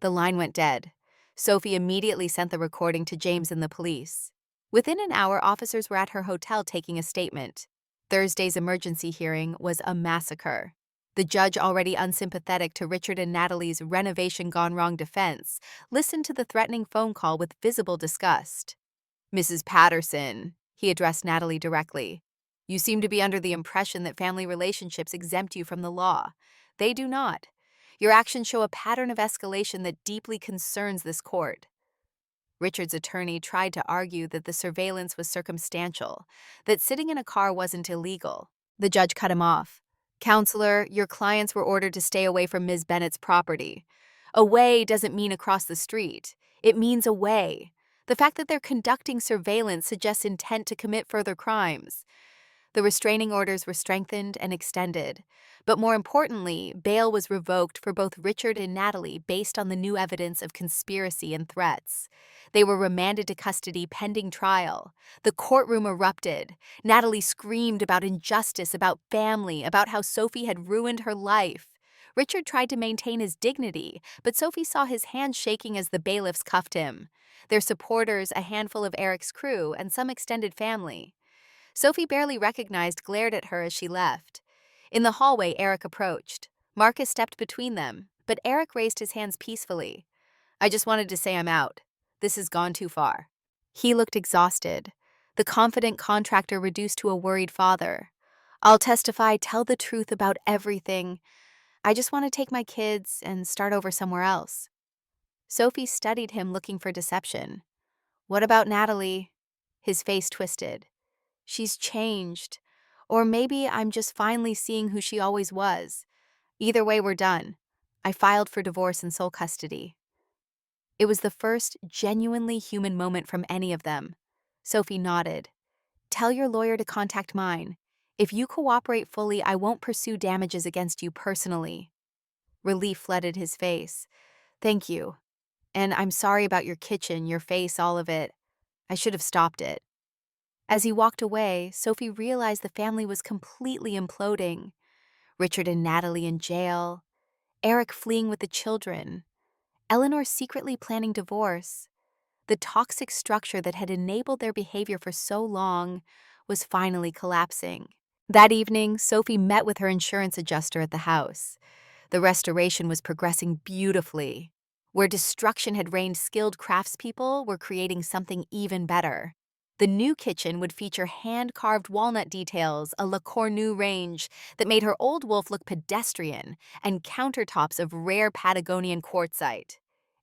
The line went dead. Sophie immediately sent the recording to James and the police. Within an hour, officers were at her hotel taking a statement. Thursday's emergency hearing was a massacre. The judge, already unsympathetic to Richard and Natalie's renovation gone wrong defense, listened to the threatening phone call with visible disgust. "Mrs. Patterson," he addressed Natalie directly, "you seem to be under the impression that family relationships exempt you from the law. They do not. Your actions show a pattern of escalation that deeply concerns this court." Richard's attorney tried to argue that the surveillance was circumstantial, that sitting in a car wasn't illegal. The judge cut him off. "Counselor, your clients were ordered to stay away from Ms. Bennett's property. Away doesn't mean across the street. It means away. The fact that they're conducting surveillance suggests intent to commit further crimes." The restraining orders were strengthened and extended. But more importantly, bail was revoked for both Richard and Natalie based on the new evidence of conspiracy and threats. They were remanded to custody pending trial. The courtroom erupted. Natalie screamed about injustice, about family, about how Sophie had ruined her life. Richard tried to maintain his dignity, but Sophie saw his hands shaking as the bailiffs cuffed him. Their supporters, a handful of Eric's crew, and some extended family. Sophie, barely recognized, glared at her as she left. In the hallway, Eric approached. Marcus stepped between them, but Eric raised his hands peacefully. "I just wanted to say I'm out. This has gone too far." He looked exhausted, the confident contractor reduced to a worried father. "I'll testify, tell the truth about everything. I just want to take my kids and start over somewhere else." Sophie studied him, looking for deception. "What about Natalie?" His face twisted. "She's changed. Or maybe I'm just finally seeing who she always was. Either way, we're done. I filed for divorce and sole custody." It was the first genuinely human moment from any of them. Sophie nodded. "Tell your lawyer to contact mine. If you cooperate fully, I won't pursue damages against you personally." Relief flooded his face. "Thank you. And I'm sorry about your kitchen, your face, all of it. I should have stopped it." As he walked away, Sophie realized the family was completely imploding. Richard and Natalie in jail, Eric fleeing with the children, Eleanor secretly planning divorce. The toxic structure that had enabled their behavior for so long was finally collapsing. That evening, Sophie met with her insurance adjuster at the house. The restoration was progressing beautifully. Where destruction had reigned, skilled craftspeople were creating something even better. The new kitchen would feature hand-carved walnut details, a Le Cornu range that made her old wolf look pedestrian, and countertops of rare Patagonian quartzite.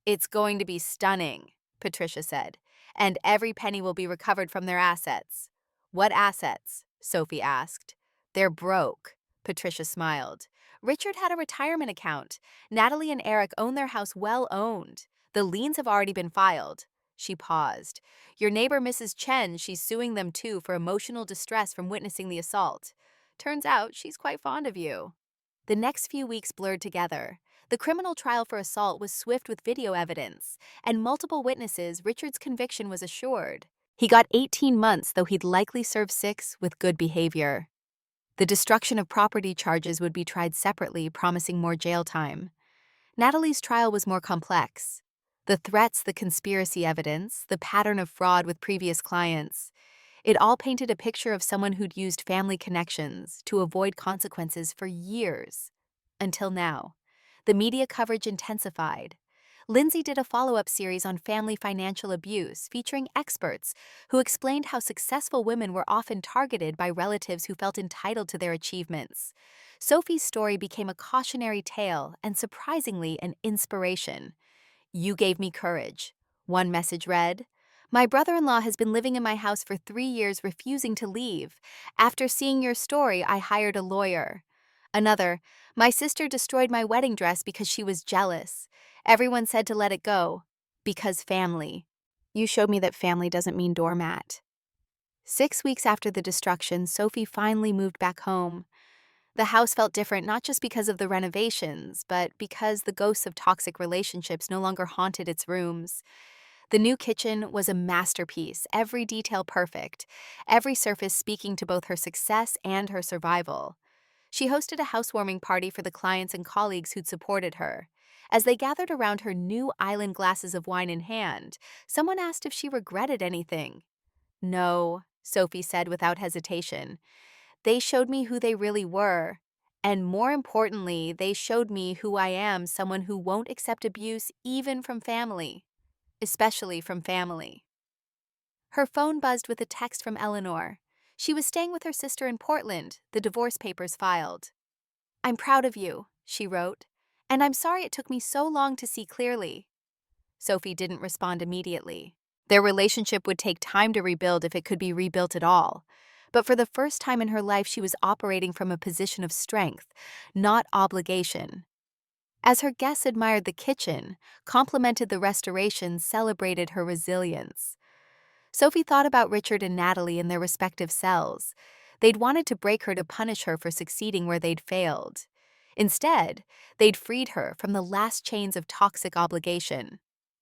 "It's going to be stunning," Patricia said, "and every penny will be recovered from their assets." "What assets?" Sophie asked. "They're broke," Patricia smiled. "Richard had a retirement account. Natalie and Eric own their house well owned. The liens have already been filed." She paused. "Your neighbor, Mrs. Chen, she's suing them too for emotional distress from witnessing the assault. Turns out she's quite fond of you." The next few weeks blurred together. The criminal trial for assault was swift with video evidence, and multiple witnesses. Richard's conviction was assured. He got 18 months, though he'd likely serve 6 with good behavior. The destruction of property charges would be tried separately, promising more jail time. Natalie's trial was more complex. The threats, the conspiracy evidence, the pattern of fraud with previous clients, it all painted a picture of someone who'd used family connections to avoid consequences for years. Until now. The media coverage intensified. Lindsay did a follow-up series on family financial abuse featuring experts who explained how successful women were often targeted by relatives who felt entitled to their achievements. Sophie's story became a cautionary tale and, surprisingly, an inspiration. "You gave me courage," one message read. "My brother-in-law has been living in my house for 3 years, refusing to leave. After seeing your story, I hired a lawyer." Another, "My sister destroyed my wedding dress because she was jealous. Everyone said to let it go. Because family. You showed me that family doesn't mean doormat." 6 weeks after the destruction, Sophie finally moved back home. The house felt different not just because of the renovations, but because the ghosts of toxic relationships no longer haunted its rooms. The new kitchen was a masterpiece, every detail perfect, every surface speaking to both her success and her survival. She hosted a housewarming party for the clients and colleagues who'd supported her. As they gathered around her new island glasses of wine in hand, someone asked if she regretted anything. "No," Sophie said without hesitation. "They showed me who they really were. And more importantly, they showed me who I am, someone who won't accept abuse even from family. Especially from family." Her phone buzzed with a text from Eleanor. She was staying with her sister in Portland, the divorce papers filed. "I'm proud of you," she wrote, "and I'm sorry it took me so long to see clearly." Sophie didn't respond immediately. Their relationship would take time to rebuild if it could be rebuilt at all. But for the first time in her life, she was operating from a position of strength, not obligation. As her guests admired the kitchen, complimented the restoration, celebrated her resilience, Sophie thought about Richard and Natalie in their respective cells. They'd wanted to break her to punish her for succeeding where they'd failed. Instead, they'd freed her from the last chains of toxic obligation.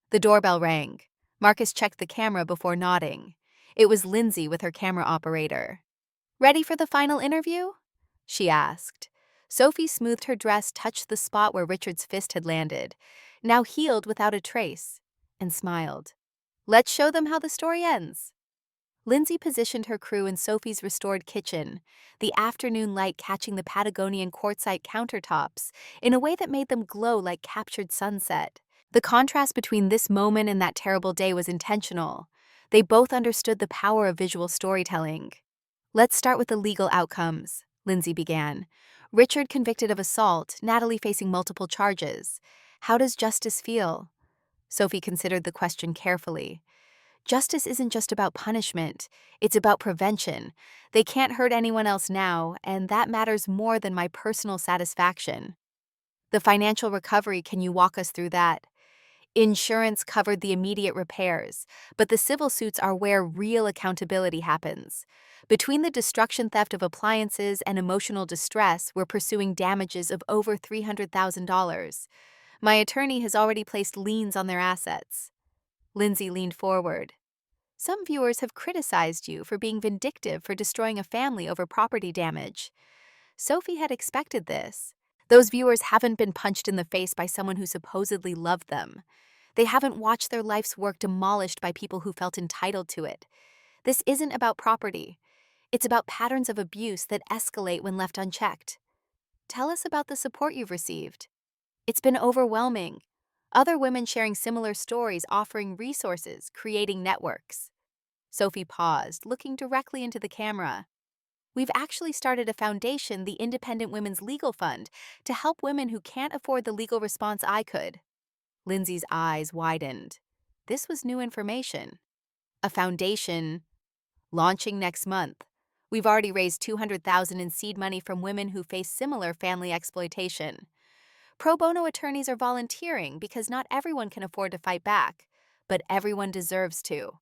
The doorbell rang. Marcus checked the camera before nodding. It was Lindsay with her camera operator. "Ready for the final interview?" she asked. Sophie smoothed her dress, touched the spot where Richard's fist had landed, now healed without a trace, and smiled. "Let's show them how the story ends." Lindsay positioned her crew in Sophie's restored kitchen, the afternoon light catching the Patagonian quartzite countertops in a way that made them glow like captured sunset. The contrast between this moment and that terrible day was intentional. They both understood the power of visual storytelling. "Let's start with the legal outcomes," Lindsay began. "Richard convicted of assault, Natalie facing multiple charges. How does justice feel?" Sophie considered the question carefully. "Justice isn't just about punishment, it's about prevention. They can't hurt anyone else now, and that matters more than my personal satisfaction." "The financial recovery, can you walk us through that?" "Insurance covered the immediate repairs, but the civil suits are where real accountability happens. Between the destruction, theft of appliances, and emotional distress, we're pursuing damages of over $300,000. My attorney has already placed liens on their assets." Lindsay leaned forward. "Some viewers have criticized you for being vindictive for destroying a family over property damage." Sophie had expected this. Those viewers haven't been punched in the face by someone who supposedly loved them. They haven't watched their life's work demolished by people who felt entitled to it. This isn't about property. It's about patterns of abuse that escalate when left unchecked. "Tell us about the support you've received." "It's been overwhelming. Other women sharing similar stories, offering resources, creating networks." Sophie paused, looking directly into the camera. We've actually started a foundation, the Independent Women's Legal Fund, to help women who can't afford the legal response I could. Lindsay's eyes widened. This was new information. A foundation launching next month. We've already raised $200,000 in seed money from women who face similar family exploitation. Pro bono attorneys are volunteering because not everyone can afford to fight back, but everyone deserves to.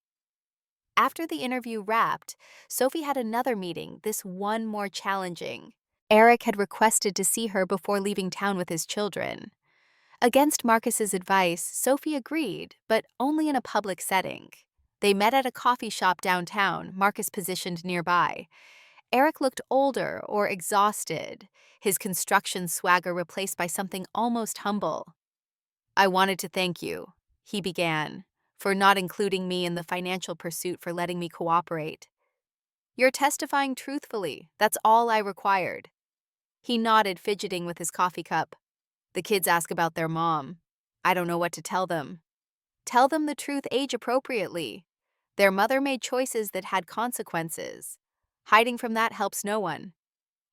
After the interview wrapped, Sophie had another meeting, this one more challenging. Eric had requested to see her before leaving town with his children. Against Marcus's advice, Sophie agreed, but only in a public setting. They met at a coffee shop downtown, Marcus positioned nearby. Eric looked older or exhausted, his construction swagger replaced by something almost humble. I wanted to thank you, he began, for not including me in the financial pursuit, for letting me cooperate. You're testifying truthfully, that's all I required. He nodded, fidgeting with his coffee cup. The kids ask about their mom. I don't know what to tell them. Tell them the truth, age appropriately. Their mother made choices that had consequences. Hiding from that helps no one.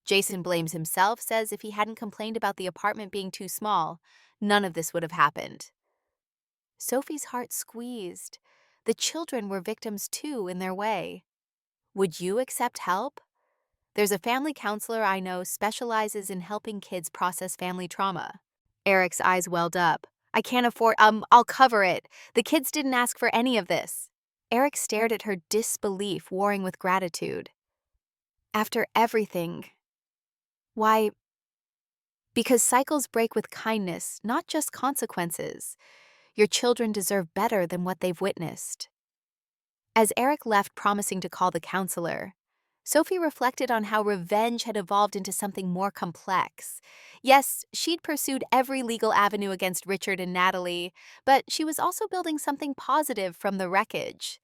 Jason blames himself, says if he hadn't complained about the apartment being too small, none of this would have happened. Sophie's heart squeezed. The children were victims too, in their way. Would you accept help? There's a family counselor I know specializes in helping kids process family trauma. Eric's eyes welled up. I can't afford, I'll cover it. The kids didn't ask for any of this. Eric stared at her, disbelief warring with gratitude. After everything. Why? Because cycles break with kindness, not just consequences. Your children deserve better than what they've witnessed. As Eric left, promising to call the counselor, Sophie reflected on how revenge had evolved into something more complex. Yes, she'd pursued every legal avenue against Richard and Natalie, but she was also building something positive from the wreckage.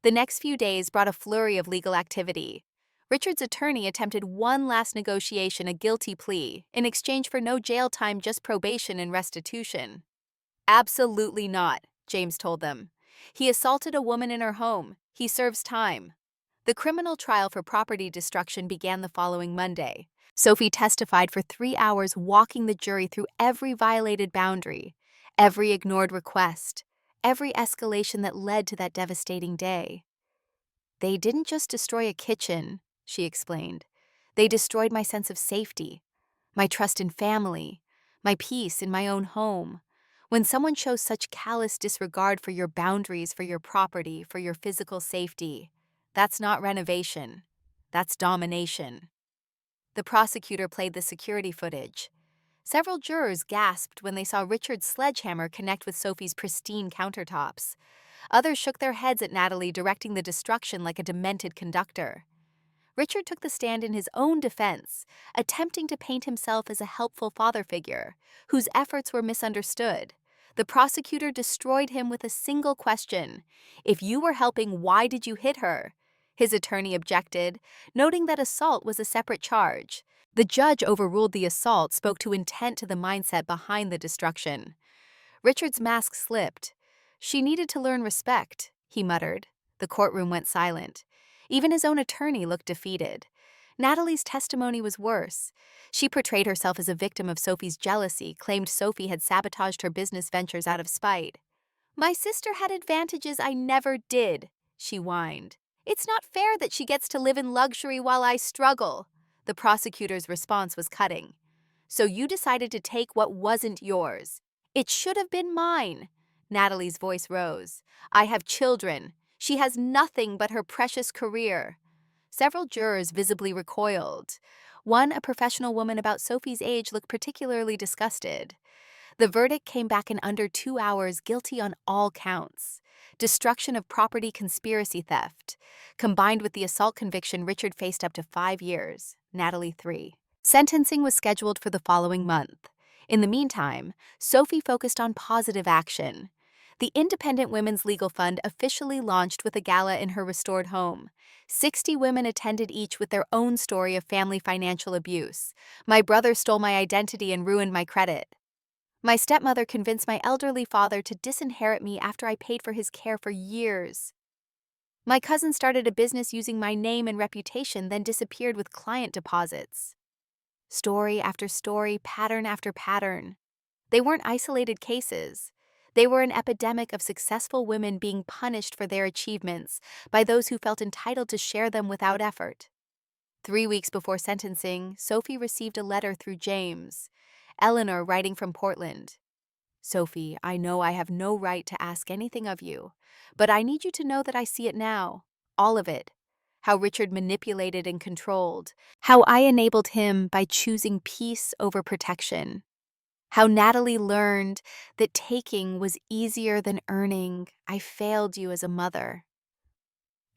The next few days brought a flurry of legal activity. Richard's attorney attempted one last negotiation, a guilty plea, in exchange for no jail time, just probation and restitution. Absolutely not, James told them. He assaulted a woman in her home. He serves time. The criminal trial for property destruction began the following Monday. Sophie testified for 3 hours, walking the jury through every violated boundary, every ignored request, every escalation that led to that devastating day. They didn't just destroy a kitchen, she explained. They destroyed my sense of safety, my trust in family, my peace in my own home. When someone shows such callous disregard for your boundaries, for your property, for your physical safety, that's not renovation. That's domination. The prosecutor played the security footage. Several jurors gasped when they saw Richard's sledgehammer connect with Sophie's pristine countertops. Others shook their heads at Natalie, directing the destruction like a demented conductor. Richard took the stand in his own defense, attempting to paint himself as a helpful father figure, whose efforts were misunderstood. The prosecutor destroyed him with a single question. If you were helping, why did you hit her? His attorney objected, noting that assault was a separate charge. The judge overruled the assault, spoke to intent, to the mindset behind the destruction. Richard's mask slipped. She needed to learn respect, he muttered. The courtroom went silent. Even his own attorney looked defeated. Natalie's testimony was worse. She portrayed herself as a victim of Sophie's jealousy, claimed Sophie had sabotaged her business ventures out of spite. My sister had advantages I never did, she whined. It's not fair that she gets to live in luxury while I struggle. The prosecutor's response was cutting. So you decided to take what wasn't yours. It should have been mine. Natalie's voice rose. I have children. She has nothing but her precious career. Several jurors visibly recoiled. One, a professional woman about Sophie's age, looked particularly disgusted. The verdict came back in under 2 hours, guilty on all counts. Destruction of property, conspiracy theft. Combined with the assault conviction, Richard faced up to 5 years, Natalie 3. Sentencing was scheduled for the following month. In the meantime, Sophie focused on positive action. The Independent Women's Legal Fund officially launched with a gala in her restored home. 60 women attended, each with their own story of family financial abuse. My brother stole my identity and ruined my credit. My stepmother convinced my elderly father to disinherit me after I paid for his care for years. My cousin started a business using my name and reputation, then disappeared with client deposits. Story after story, pattern after pattern. They weren't isolated cases. They were an epidemic of successful women being punished for their achievements by those who felt entitled to share them without effort. 3 weeks before sentencing, Sophie received a letter through James. Eleanor writing from Portland. Sophie, I know I have no right to ask anything of you, but I need you to know that I see it now. All of it. How Richard manipulated and controlled. How I enabled him by choosing peace over protection. How Natalie learned that taking was easier than earning. I failed you as a mother.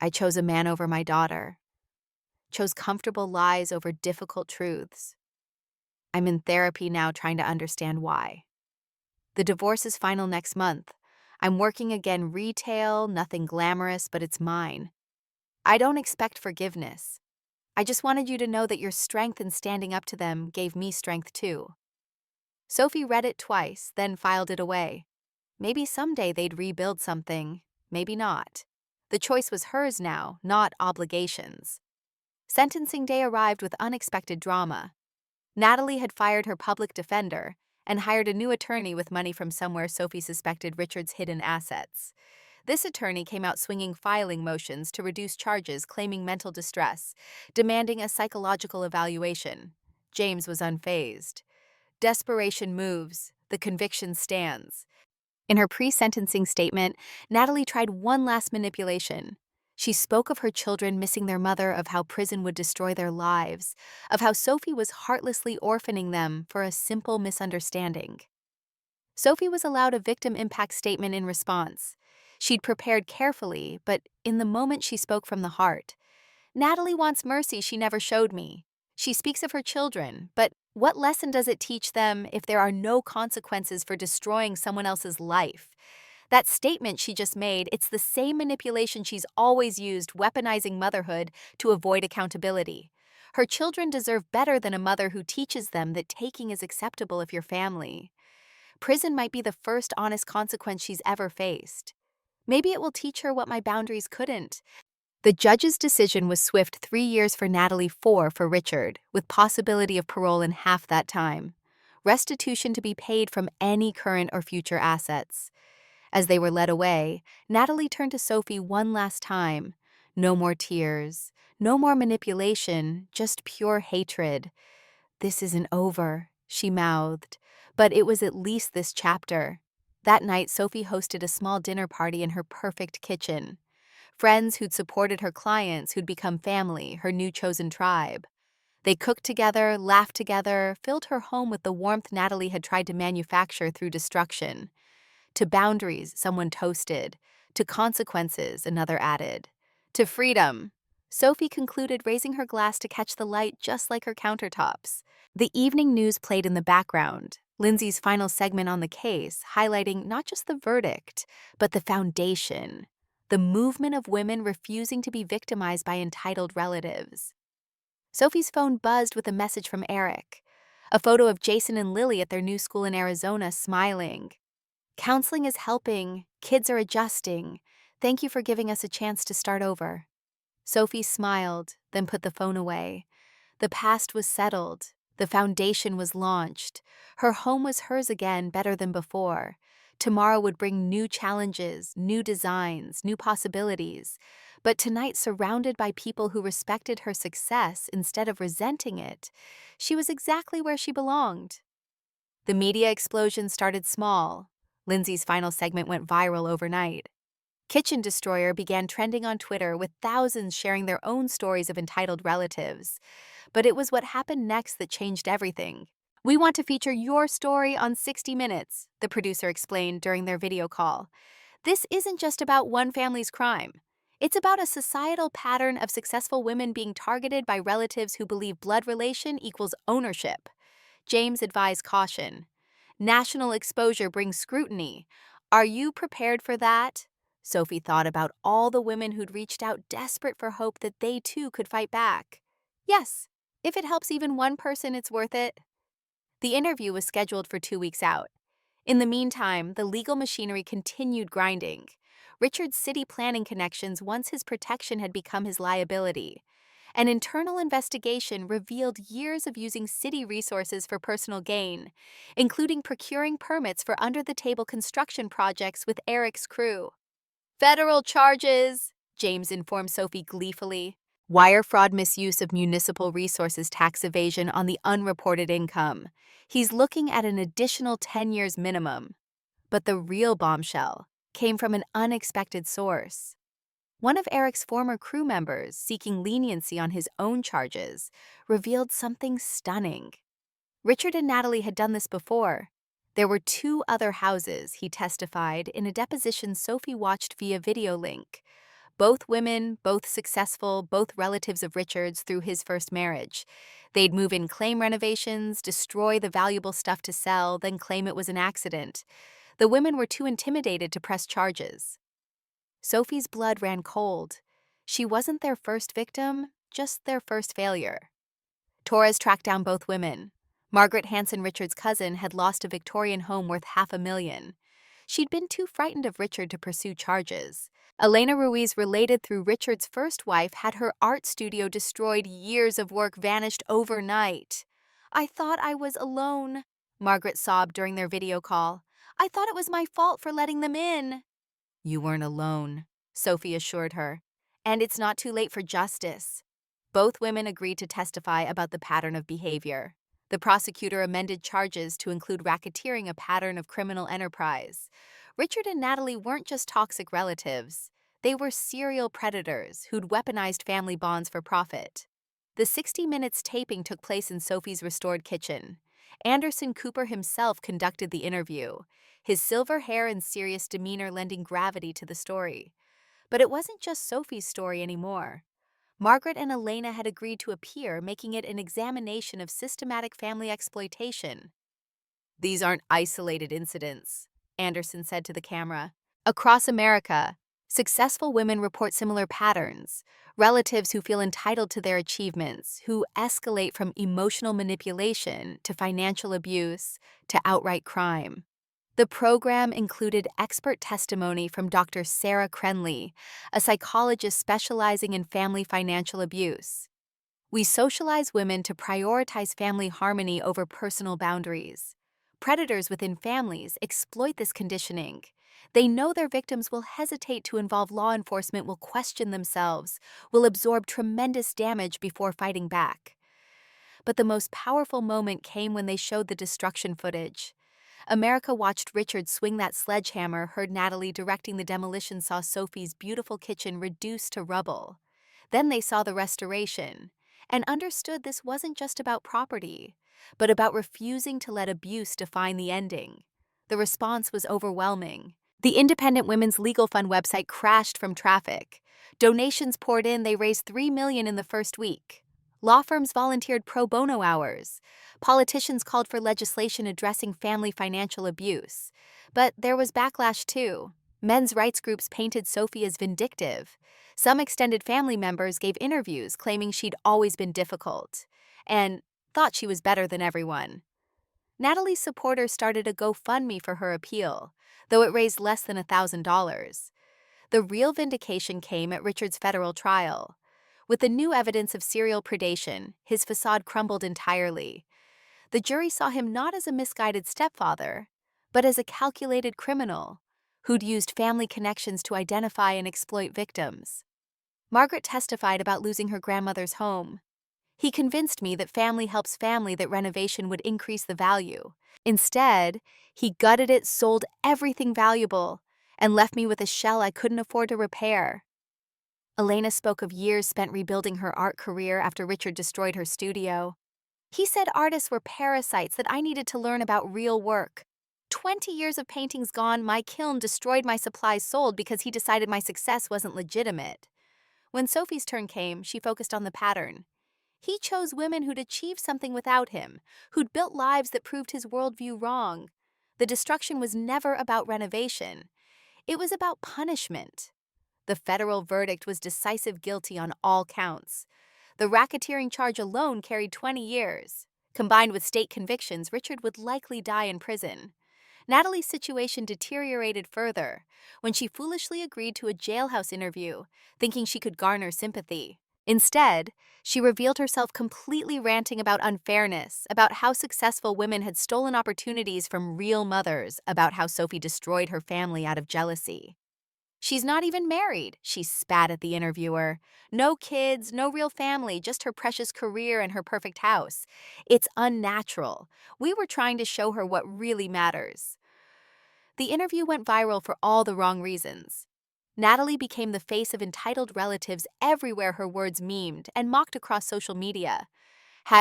I chose a man over my daughter. Chose comfortable lies over difficult truths. I'm in therapy now trying to understand why. The divorce is final next month. I'm working again retail, nothing glamorous, but it's mine. I don't expect forgiveness. I just wanted you to know that your strength in standing up to them gave me strength too. Sophie read it twice, then filed it away. Maybe someday they'd rebuild something, maybe not. The choice was hers now, not obligations. Sentencing day arrived with unexpected drama. Natalie had fired her public defender and hired a new attorney with money from somewhere Sophie suspected Richard's hidden assets. This attorney came out swinging filing motions to reduce charges, claiming mental distress, demanding a psychological evaluation. James was unfazed. Desperation moves, the conviction stands. In her pre-sentencing statement, Natalie tried one last manipulation. She spoke of her children missing their mother, of how prison would destroy their lives, of how Sophie was heartlessly orphaning them for a simple misunderstanding. Sophie was allowed a victim impact statement in response. She'd prepared carefully, but in the moment she spoke from the heart. Natalie wants mercy she never showed me. She speaks of her children, but what lesson does it teach them if there are no consequences for destroying someone else's life? That statement she just made, it's the same manipulation she's always used, weaponizing motherhood to avoid accountability. Her children deserve better than a mother who teaches them that taking is acceptable if you're family. Prison might be the first honest consequence she's ever faced. Maybe it will teach her what my boundaries couldn't. The judge's decision was swift: 3 years for Natalie, 4 for Richard, with possibility of parole in half that time. Restitution to be paid from any current or future assets. As they were led away, Natalie turned to Sophie one last time. No more tears, no more manipulation, just pure hatred. "This isn't over," she mouthed, but it was at least this chapter. That night, Sophie hosted a small dinner party in her perfect kitchen. Friends who'd supported her clients, who'd become family, her new chosen tribe. They cooked together, laughed together, filled her home with the warmth Natalie had tried to manufacture through destruction. To boundaries, someone toasted. To consequences, another added. To freedom. Sophie concluded, raising her glass to catch the light just like her countertops. The evening news played in the background, Lindsay's final segment on the case, highlighting not just the verdict, but the foundation. The movement of women refusing to be victimized by entitled relatives. Sophie's phone buzzed with a message from Eric. A photo of Jason and Lily at their new school in Arizona, smiling. "Counseling is helping. Kids are adjusting. Thank you for giving us a chance to start over." Sophie smiled, then put the phone away. The past was settled. The foundation was launched. Her home was hers again, better than before. Tomorrow would bring new challenges, new designs, new possibilities. But tonight, surrounded by people who respected her success instead of resenting it, she was exactly where she belonged. The media explosion started small. Lindsay's final segment went viral overnight. Kitchen Destroyer began trending on Twitter, with thousands sharing their own stories of entitled relatives. But it was what happened next that changed everything. "We want to feature your story on 60 Minutes, the producer explained during their video call. "This isn't just about one family's crime. It's about a societal pattern of successful women being targeted by relatives who believe blood relation equals ownership." James advised caution. "National exposure brings scrutiny. Are you prepared for that?" Sophie thought about all the women who'd reached out, desperate for hope that they too could fight back. "Yes, if it helps even one person, it's worth it." The interview was scheduled for 2 weeks out. In the meantime, the legal machinery continued grinding. Richard's city planning connections once his protection had become his liability. An internal investigation revealed years of using city resources for personal gain, including procuring permits for under-the-table construction projects with Eric's crew. Federal charges, James informed Sophie gleefully. Wire fraud, misuse of municipal resources, tax evasion on the unreported income. He's looking at an additional 10 years minimum. But the real bombshell came from an unexpected source. One of Eric's former crew members, seeking leniency on his own charges, revealed something stunning. Richard and Natalie had done this before. There were 2 other houses, he testified in a deposition Sophie watched via video link. Both women, both successful, both relatives of Richard's through his first marriage. They'd move in, claim renovations, destroy the valuable stuff to sell, then claim it was an accident. The women were too intimidated to press charges. Sophie's blood ran cold. She wasn't their first victim, just their first failure. Torres tracked down both women. Margaret Hanson, Richard's cousin, had lost a Victorian home worth $500,000. She'd been too frightened of Richard to pursue charges. Elena Ruiz, related through Richard's first wife, had her art studio destroyed, years of work vanished overnight. "I thought I was alone," Margaret sobbed during their video call. "I thought it was my fault for letting them in." "You weren't alone," Sophie assured her. "And it's not too late for justice." Both women agreed to testify about the pattern of behavior. The prosecutor amended charges to include racketeering, a pattern of criminal enterprise. Richard and Natalie weren't just toxic relatives. They were serial predators who'd weaponized family bonds for profit. The 60 Minutes taping took place in Sophie's restored kitchen. Anderson Cooper himself conducted the interview, his silver hair and serious demeanor lending gravity to the story. But it wasn't just Sophie's story anymore. Margaret and Elena had agreed to appear, making it an examination of systematic family exploitation. "These aren't isolated incidents," Anderson said to the camera. "Across America, successful women report similar patterns. Relatives who feel entitled to their achievements, who escalate from emotional manipulation to financial abuse to outright crime." The program included expert testimony from Dr. Sarah Crenley, a psychologist specializing in family financial abuse. "We socialize women to prioritize family harmony over personal boundaries. Predators within families exploit this conditioning. They know their victims will hesitate to involve law enforcement, will question themselves, will absorb tremendous damage before fighting back." But the most powerful moment came when they showed the destruction footage. America watched Richard swing that sledgehammer, heard Natalie directing the demolition, saw Sophie's beautiful kitchen reduced to rubble. Then they saw the restoration and understood this wasn't just about property, but about refusing to let abuse define the ending. The response was overwhelming. The Independent Women's Legal Fund website crashed from traffic. Donations poured in, they raised $3 million in the first week. Law firms volunteered pro bono hours. Politicians called for legislation addressing family financial abuse. But there was backlash too. Men's rights groups painted Sophie as vindictive. Some extended family members gave interviews claiming she'd always been difficult and thought she was better than everyone. Natalie's supporters started a GoFundMe for her appeal, though it raised less than $1,000. The real vindication came at Richard's federal trial. With the new evidence of serial predation, his facade crumbled entirely. The jury saw him not as a misguided stepfather, but as a calculated criminal who'd used family connections to identify and exploit victims. Margaret testified about losing her grandmother's home. "He convinced me that family helps family, that renovation would increase the value. Instead, he gutted it, sold everything valuable, and left me with a shell I couldn't afford to repair." Elena spoke of years spent rebuilding her art career after Richard destroyed her studio. "He said artists were parasites, that I needed to learn about real work. 20 years of paintings gone, my kiln destroyed, my supplies sold because he decided my success wasn't legitimate." When Sophie's turn came, she focused on the pattern. He chose women who'd achieved something without him, who'd built lives that proved his worldview wrong. The destruction was never about renovation. It was about punishment. The federal verdict was decisive, guilty on all counts. The racketeering charge alone carried 20 years. Combined with state convictions, Richard would likely die in prison. Natalie's situation deteriorated further when she foolishly agreed to a jailhouse interview, thinking she could garner sympathy. Instead, she revealed herself completely ranting about unfairness, about how successful women had stolen opportunities from real mothers, about how Sophie destroyed her family out of jealousy. "She's not even married," she spat at the interviewer. "No kids, no real family, just her precious career and her perfect house. It's unnatural. We were trying to show her what really matters." The interview went viral for all the wrong reasons. Natalie became the face of entitled relatives everywhere her words memed and mocked across social media.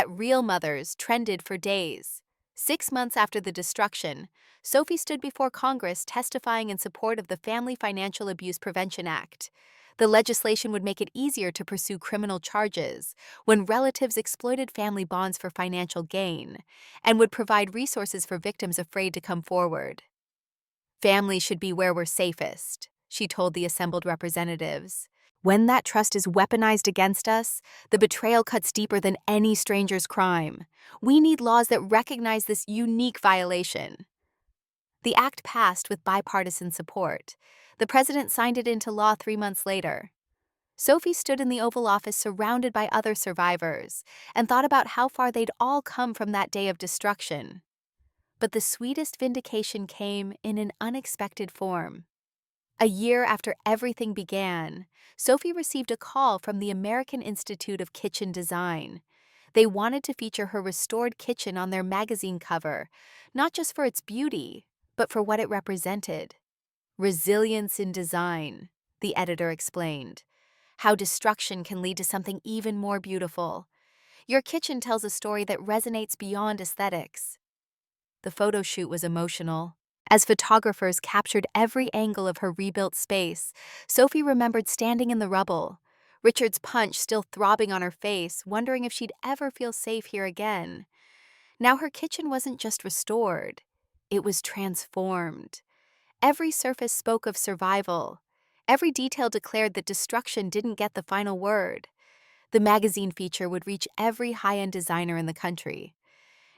Real mothers trended for days. 6 months after the destruction, Sophie stood before Congress testifying in support of the Family Financial Abuse Prevention Act. The legislation would make it easier to pursue criminal charges when relatives exploited family bonds for financial gain, and would provide resources for victims afraid to come forward. "Family should be where we're safest," she told the assembled representatives. "When that trust is weaponized against us, the betrayal cuts deeper than any stranger's crime. We need laws that recognize this unique violation." The act passed with bipartisan support. The president signed it into law 3 months later. Sophie stood in the Oval Office surrounded by other survivors and thought about how far they'd all come from that day of destruction. But the sweetest vindication came in an unexpected form. A year after everything began, Sophie received a call from the American Institute of Kitchen Design. They wanted to feature her restored kitchen on their magazine cover, not just for its beauty, but for what it represented. "Resilience in design," the editor explained. "How destruction can lead to something even more beautiful. Your kitchen tells a story that resonates beyond aesthetics." The photo shoot was emotional. As photographers captured every angle of her rebuilt space, Sophie remembered standing in the rubble, Richard's punch still throbbing on her face, wondering if she'd ever feel safe here again. Now her kitchen wasn't just restored, it was transformed. Every surface spoke of survival. Every detail declared that destruction didn't get the final word. The magazine feature would reach every high-end designer in the country.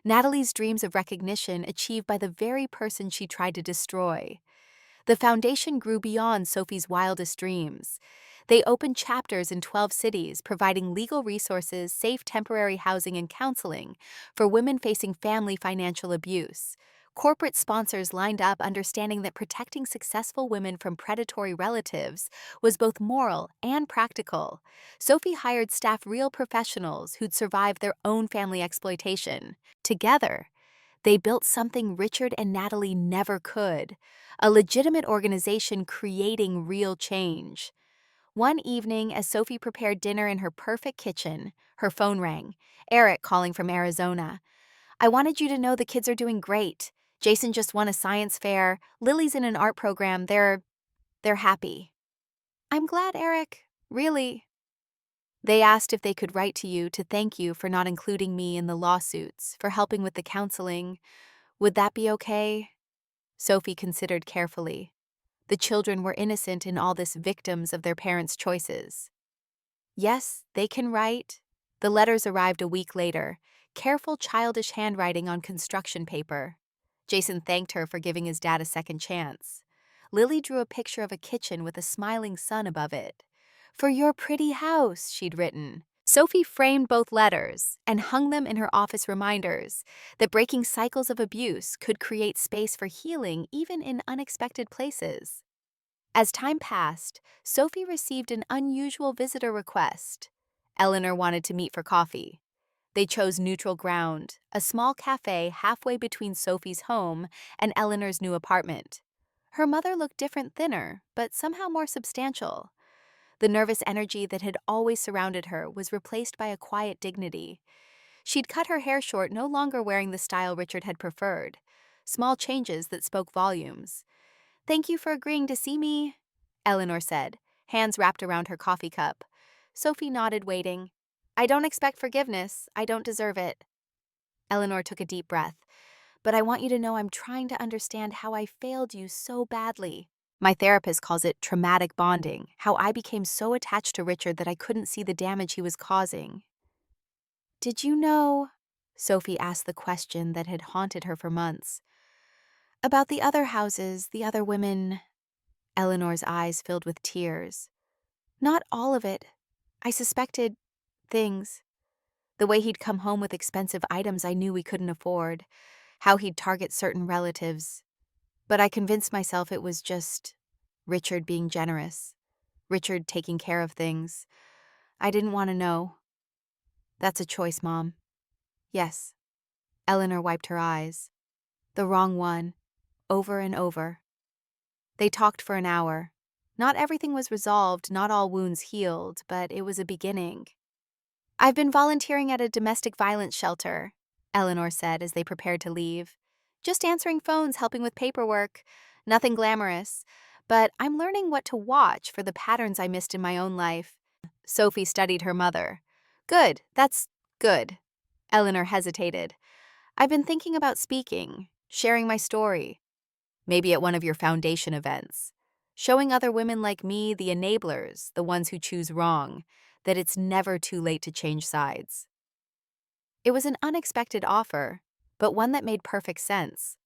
Natalie's dreams of recognition achieved by the very person she tried to destroy. The foundation grew beyond Sophie's wildest dreams. They opened chapters in 12 cities, providing legal resources, safe temporary housing, and counseling for women facing family financial abuse. Corporate sponsors lined up, understanding that protecting successful women from predatory relatives was both moral and practical. Sophie hired staff real professionals who'd survived their own family exploitation. Together, they built something Richard and Natalie never could, a legitimate organization creating real change. One evening, as Sophie prepared dinner in her perfect kitchen, her phone rang. Eric calling from Arizona. "I wanted you to know the kids are doing great. Jason just won a science fair. Lily's in an art program. They're happy." "I'm glad, Eric. Really." "They asked if they could write to you to thank you for not including me in the lawsuits, for helping with the counseling. Would that be okay?" Sophie considered carefully. The children were innocent in all this, victims of their parents' choices. "Yes, they can write." The letters arrived a week later, careful childish handwriting on construction paper. Jason thanked her for giving his dad a second chance. Lily drew a picture of a kitchen with a smiling sun above it. "For your pretty house," she'd written. Sophie framed both letters and hung them in her office, reminders that breaking cycles of abuse could create space for healing even in unexpected places. As time passed, Sophie received an unusual visitor request. Eleanor wanted to meet for coffee. They chose neutral ground, a small cafe halfway between Sophie's home and Eleanor's new apartment. Her mother looked different, thinner, but somehow more substantial. The nervous energy that had always surrounded her was replaced by a quiet dignity. She'd cut her hair short, no longer wearing the style Richard had preferred. Small changes that spoke volumes. "Thank you for agreeing to see me," Eleanor said, hands wrapped around her coffee cup. Sophie nodded, waiting. "I don't expect forgiveness. I don't deserve it." Eleanor took a deep breath. "But I want you to know I'm trying to understand how I failed you so badly. My therapist calls it traumatic bonding, how I became so attached to Richard that I couldn't see the damage he was causing." "Did you know?" Sophie asked the question that had haunted her for months. About the other houses, the other women. Eleanor's eyes filled with tears. Not all of it. I suspected things. The way he'd come home with expensive items I knew we couldn't afford. How he'd target certain relatives. But I convinced myself it was just Richard being generous. Richard taking care of things. I didn't want to know. That's a choice, Mom. Yes. Eleanor wiped her eyes. The wrong one. Over and over. They talked for an hour. Not everything was resolved, not all wounds healed, but it was a beginning. I've been volunteering at a domestic violence shelter, Eleanor said as they prepared to leave. Just answering phones, helping with paperwork. Nothing glamorous. But I'm learning what to watch for the patterns I missed in my own life. Sophie studied her mother. Good, that's good. Eleanor hesitated. I've been thinking about speaking, sharing my story. Maybe at one of your foundation events. Showing other women like me, the enablers, the ones who choose wrong, that it's never too late to change sides. It was an unexpected offer, but one that made perfect sense.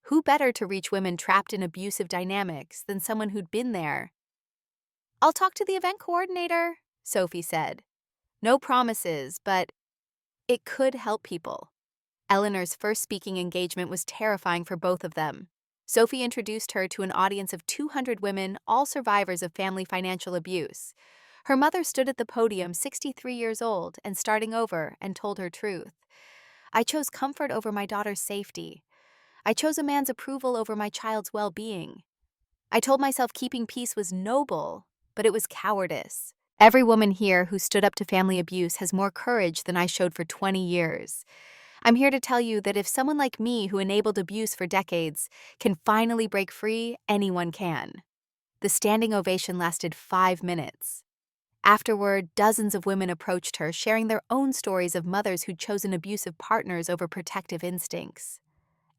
Who better to reach women trapped in abusive dynamics than someone who'd been there? I'll talk to the event coordinator, Sophie said. No promises, but it could help people. Eleanor's first speaking engagement was terrifying for both of them. Sophie introduced her to an audience of 200 women, all survivors of family financial abuse. Her mother stood at the podium, 63 years old, and starting over, and told her truth. I chose comfort over my daughter's safety. I chose a man's approval over my child's well-being. I told myself keeping peace was noble, but it was cowardice. Every woman here who stood up to family abuse has more courage than I showed for 20 years. I'm here to tell you that if someone like me who enabled abuse for decades can finally break free, anyone can. The standing ovation lasted 5 minutes. Afterward, dozens of women approached her, sharing their own stories of mothers who'd chosen abusive partners over protective instincts.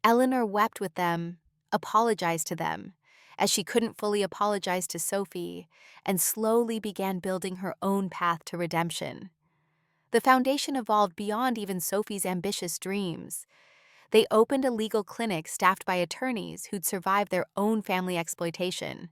Eleanor wept with them, apologized to them, as she couldn't fully apologize to Sophie, and slowly began building her own path to redemption. The foundation evolved beyond even Sophie's ambitious dreams. They opened a legal clinic staffed by attorneys who'd survived their own family exploitation.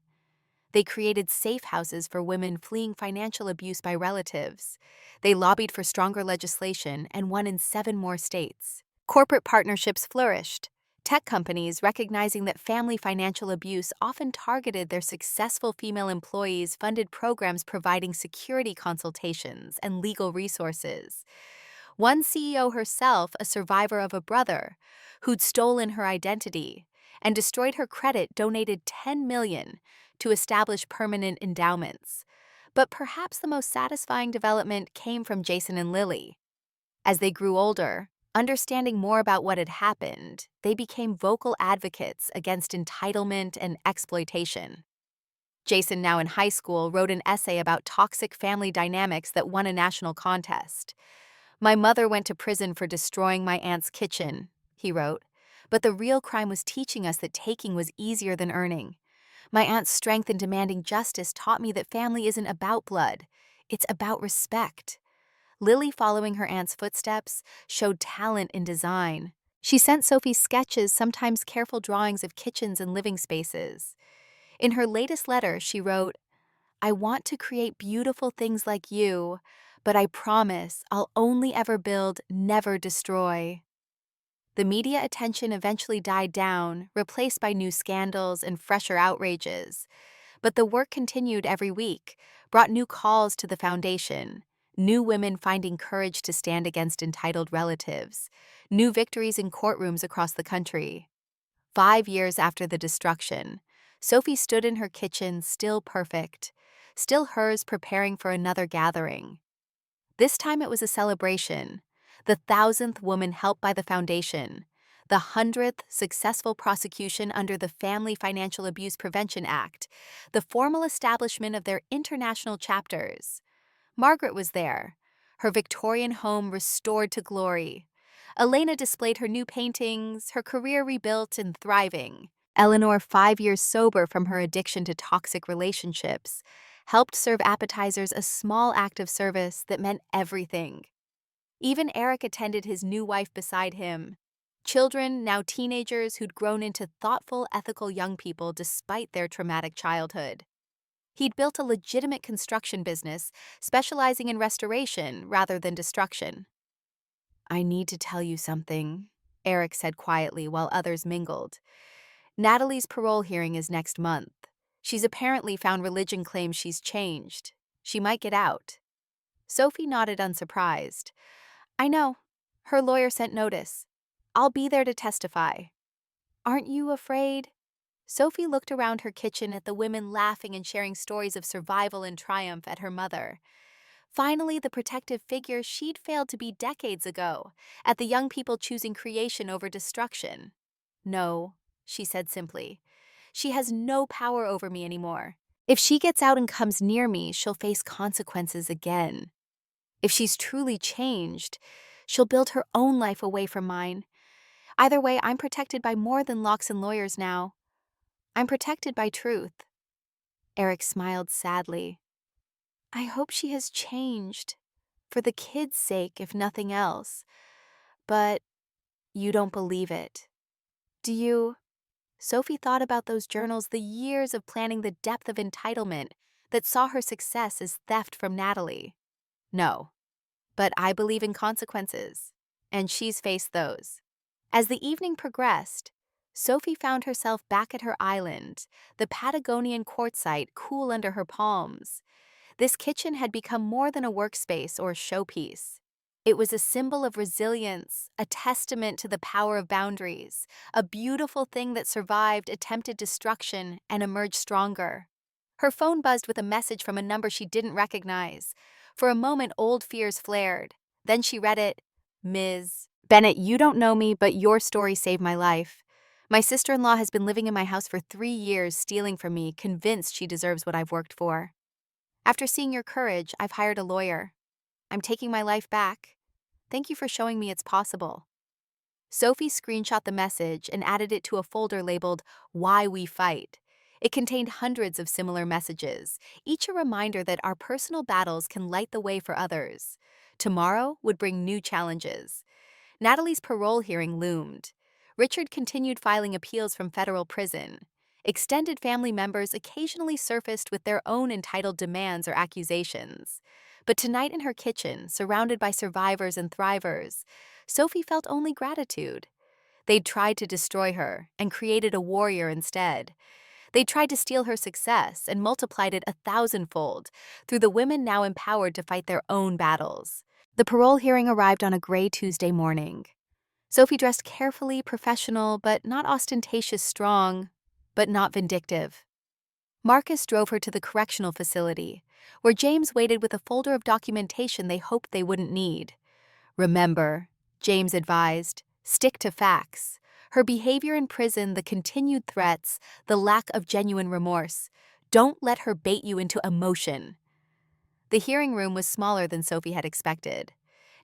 They created safe houses for women fleeing financial abuse by relatives. They lobbied for stronger legislation and won in 7 more states. Corporate partnerships flourished. Tech companies, recognizing that family financial abuse often targeted their successful female employees, funded programs providing security consultations and legal resources. One CEO herself, a survivor of a brother who'd stolen her identity and destroyed her credit, donated $10 million to establish permanent endowments. But perhaps the most satisfying development came from Jason and Lily. As they grew older, understanding more about what had happened, they became vocal advocates against entitlement and exploitation. Jason, now in high school, wrote an essay about toxic family dynamics that won a national contest. My mother went to prison for destroying my aunt's kitchen, he wrote, but the real crime was teaching us that taking was easier than earning. My aunt's strength in demanding justice taught me that family isn't about blood, it's about respect. Lily, following her aunt's footsteps, showed talent in design. She sent Sophie sketches, sometimes careful drawings of kitchens and living spaces. In her latest letter, she wrote, I want to create beautiful things like you, but I promise I'll only ever build, never destroy. The media attention eventually died down, replaced by new scandals and fresher outrages. But the work continued every week, brought new calls to the foundation, new women finding courage to stand against entitled relatives, new victories in courtrooms across the country. 5 years after the destruction, Sophie stood in her kitchen, still perfect, still hers, preparing for another gathering. This time it was a celebration, the 1,000th woman helped by the foundation, the 100th successful prosecution under the Family Financial Abuse Prevention Act, the formal establishment of their international chapters. Margaret was there, her Victorian home restored to glory. Elena displayed her new paintings, her career rebuilt and thriving. Eleanor, 5 years sober from her addiction to toxic relationships, helped serve appetizers, a small act of service that meant everything. Even Eric attended his new wife beside him. Children, now teenagers who'd grown into thoughtful, ethical young people despite their traumatic childhood. He'd built a legitimate construction business, specializing in restoration rather than destruction. "I need to tell you something," Eric said quietly while others mingled. "Natalie's parole hearing is next month. She's apparently found religion claims she's changed. She might get out." Sophie nodded unsurprised. "I know. Her lawyer sent notice. I'll be there to testify." "Aren't you afraid?" Sophie looked around her kitchen at the women laughing and sharing stories of survival and triumph at her mother. Finally, the protective figure she'd failed to be decades ago, at the young people choosing creation over destruction. "No," she said simply. "She has no power over me anymore. If she gets out and comes near me, she'll face consequences again. If she's truly changed, she'll build her own life away from mine. Either way, I'm protected by more than locks and lawyers now. I'm protected by truth." Eric smiled sadly. "I hope she has changed, for the kids' sake, if nothing else. But you don't believe it, do you?" Sophie thought about those journals, the years of planning, the depth of entitlement that saw her success as theft from Natalie. "No, but I believe in consequences, and she's faced those." As the evening progressed, Sophie found herself back at her island, the Patagonian quartzite cool under her palms. This kitchen had become more than a workspace or showpiece. It was a symbol of resilience, a testament to the power of boundaries, a beautiful thing that survived attempted destruction and emerged stronger. Her phone buzzed with a message from a number she didn't recognize. For a moment, old fears flared. Then she read it. "Ms. Bennett, you don't know me, but your story saved my life. My sister-in-law has been living in my house for 3 years, stealing from me, convinced she deserves what I've worked for. After seeing your courage, I've hired a lawyer. I'm taking my life back. Thank you for showing me it's possible." Sophie screenshot the message and added it to a folder labeled "Why We Fight." It contained hundreds of similar messages, each a reminder that our personal battles can light the way for others. Tomorrow would bring new challenges. Natalie's parole hearing loomed. Richard continued filing appeals from federal prison. Extended family members occasionally surfaced with their own entitled demands or accusations. But tonight in her kitchen, surrounded by survivors and thrivers, Sophie felt only gratitude. They'd tried to destroy her and created a warrior instead. They'd tried to steal her success and multiplied it 1,000-fold through the women now empowered to fight their own battles. The parole hearing arrived on a gray Tuesday morning. Sophie dressed carefully, professional, but not ostentatious, strong, but not vindictive. Marcus drove her to the correctional facility, where James waited with a folder of documentation they hoped they wouldn't need. "Remember," James advised, "stick to facts. Her behavior in prison, the continued threats, the lack of genuine remorse. Don't let her bait you into emotion." The hearing room was smaller than Sophie had expected.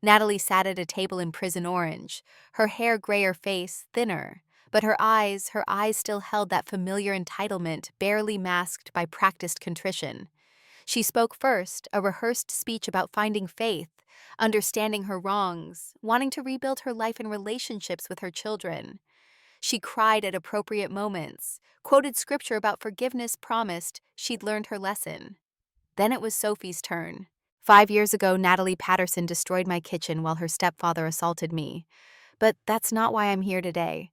Natalie sat at a table in prison orange, her hair grayer, face thinner, but her eyes still held that familiar entitlement barely masked by practiced contrition. She spoke first, a rehearsed speech about finding faith, understanding her wrongs, wanting to rebuild her life and relationships with her children. She cried at appropriate moments, quoted scripture about forgiveness, promised she'd learned her lesson. Then it was Sophie's turn. "5 years ago, Natalie Patterson destroyed my kitchen while her stepfather assaulted me. But that's not why I'm here today.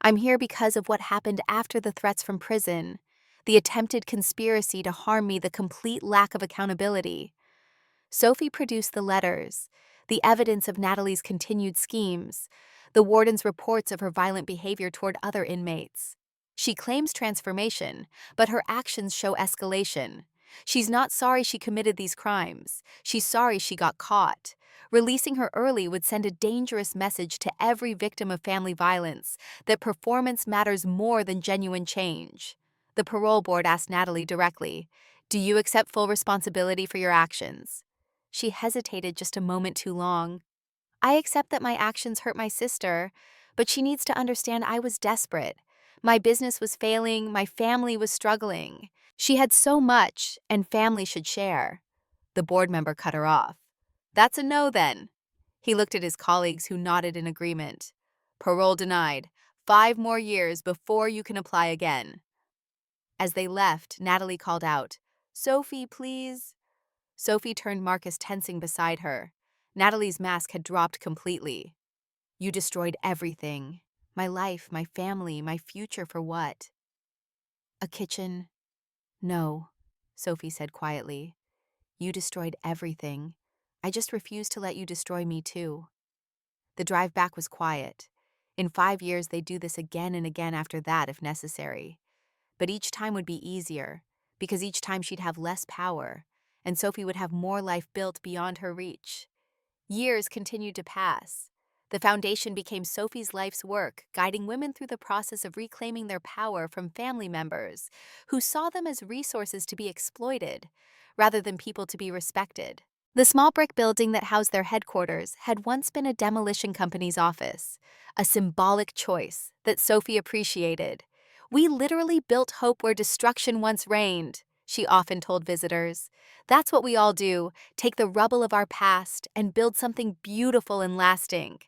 I'm here because of what happened after the threats from prison, the attempted conspiracy to harm me, the complete lack of accountability." Sophie produced the letters, the evidence of Natalie's continued schemes, the warden's reports of her violent behavior toward other inmates. She claims transformation, but her actions show escalation. She's not sorry she committed these crimes. She's sorry she got caught. Releasing her early would send a dangerous message to every victim of family violence that performance matters more than genuine change. The parole board asked Natalie directly, "Do you accept full responsibility for your actions?" She hesitated just a moment too long. "I accept that my actions hurt my sister, but she needs to understand I was desperate. My business was failing, my family was struggling. She had so much, and family should share." The board member cut her off. "That's a no then." He looked at his colleagues who nodded in agreement. Parole denied. 5 more years before you can apply again. As they left, Natalie called out, "Sophie, please." Sophie turned Marcus tensing beside her. Natalie's mask had dropped completely. "You destroyed everything. My life, my family, my future for what? A kitchen?" "No," Sophie said quietly. "You destroyed everything. I just refuse to let you destroy me too." The drive back was quiet. In 5 years, they'd do this again and again after that if necessary. But each time would be easier, because each time she'd have less power, and Sophie would have more life built beyond her reach. Years continued to pass. The foundation became Sophie's life's work, guiding women through the process of reclaiming their power from family members who saw them as resources to be exploited, rather than people to be respected. The small brick building that housed their headquarters had once been a demolition company's office, a symbolic choice that Sophie appreciated. "We literally built hope where destruction once reigned," she often told visitors. "That's what we all do, take the rubble of our past and build something beautiful and lasting."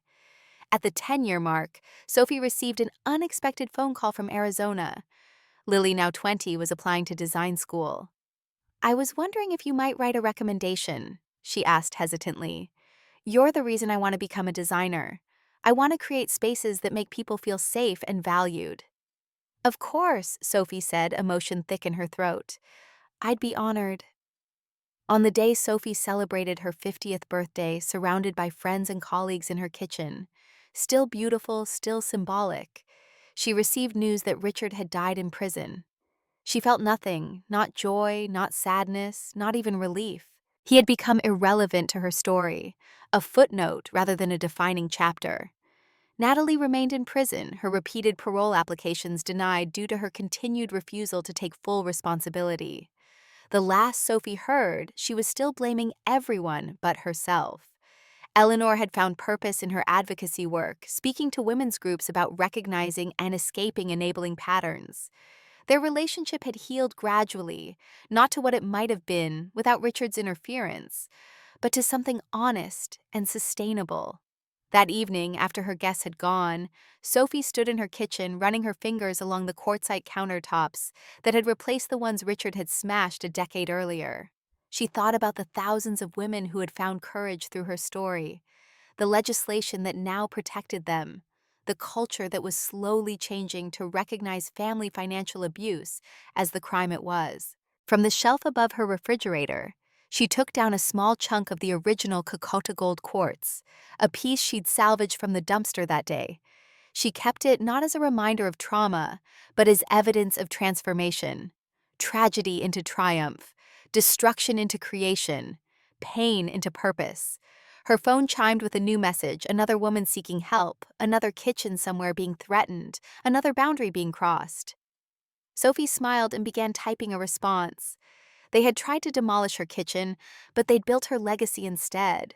At the 10-year mark, Sophie received an unexpected phone call from Arizona. Lily, now 20, was applying to design school. "I was wondering if you might write a recommendation," she asked hesitantly. "You're the reason I want to become a designer. I want to create spaces that make people feel safe and valued." "Of course," Sophie said, emotion thick in her throat. "I'd be honored." On the day Sophie celebrated her 50th birthday, surrounded by friends and colleagues in her kitchen, still beautiful, still symbolic, she received news that Richard had died in prison. She felt nothing, not joy, not sadness, not even relief. He had become irrelevant to her story, a footnote rather than a defining chapter. Natalie remained in prison, her repeated parole applications denied due to her continued refusal to take full responsibility. The last Sophie heard, she was still blaming everyone but herself. Eleanor had found purpose in her advocacy work, speaking to women's groups about recognizing and escaping enabling patterns. Their relationship had healed gradually, not to what it might have been without Richard's interference, but to something honest and sustainable. That evening, after her guests had gone, Sophie stood in her kitchen running her fingers along the quartzite countertops that had replaced the ones Richard had smashed a decade earlier. She thought about the thousands of women who had found courage through her story, the legislation that now protected them, the culture that was slowly changing to recognize family financial abuse as the crime it was. From the shelf above her refrigerator, she took down a small chunk of the original Kokota gold quartz, a piece she'd salvaged from the dumpster that day. She kept it not as a reminder of trauma, but as evidence of transformation. Tragedy into triumph, destruction into creation, pain into purpose. Her phone chimed with a new message, another woman seeking help, another kitchen somewhere being threatened, another boundary being crossed. Sophie smiled and began typing a response. They had tried to demolish her kitchen, but they'd built her legacy instead.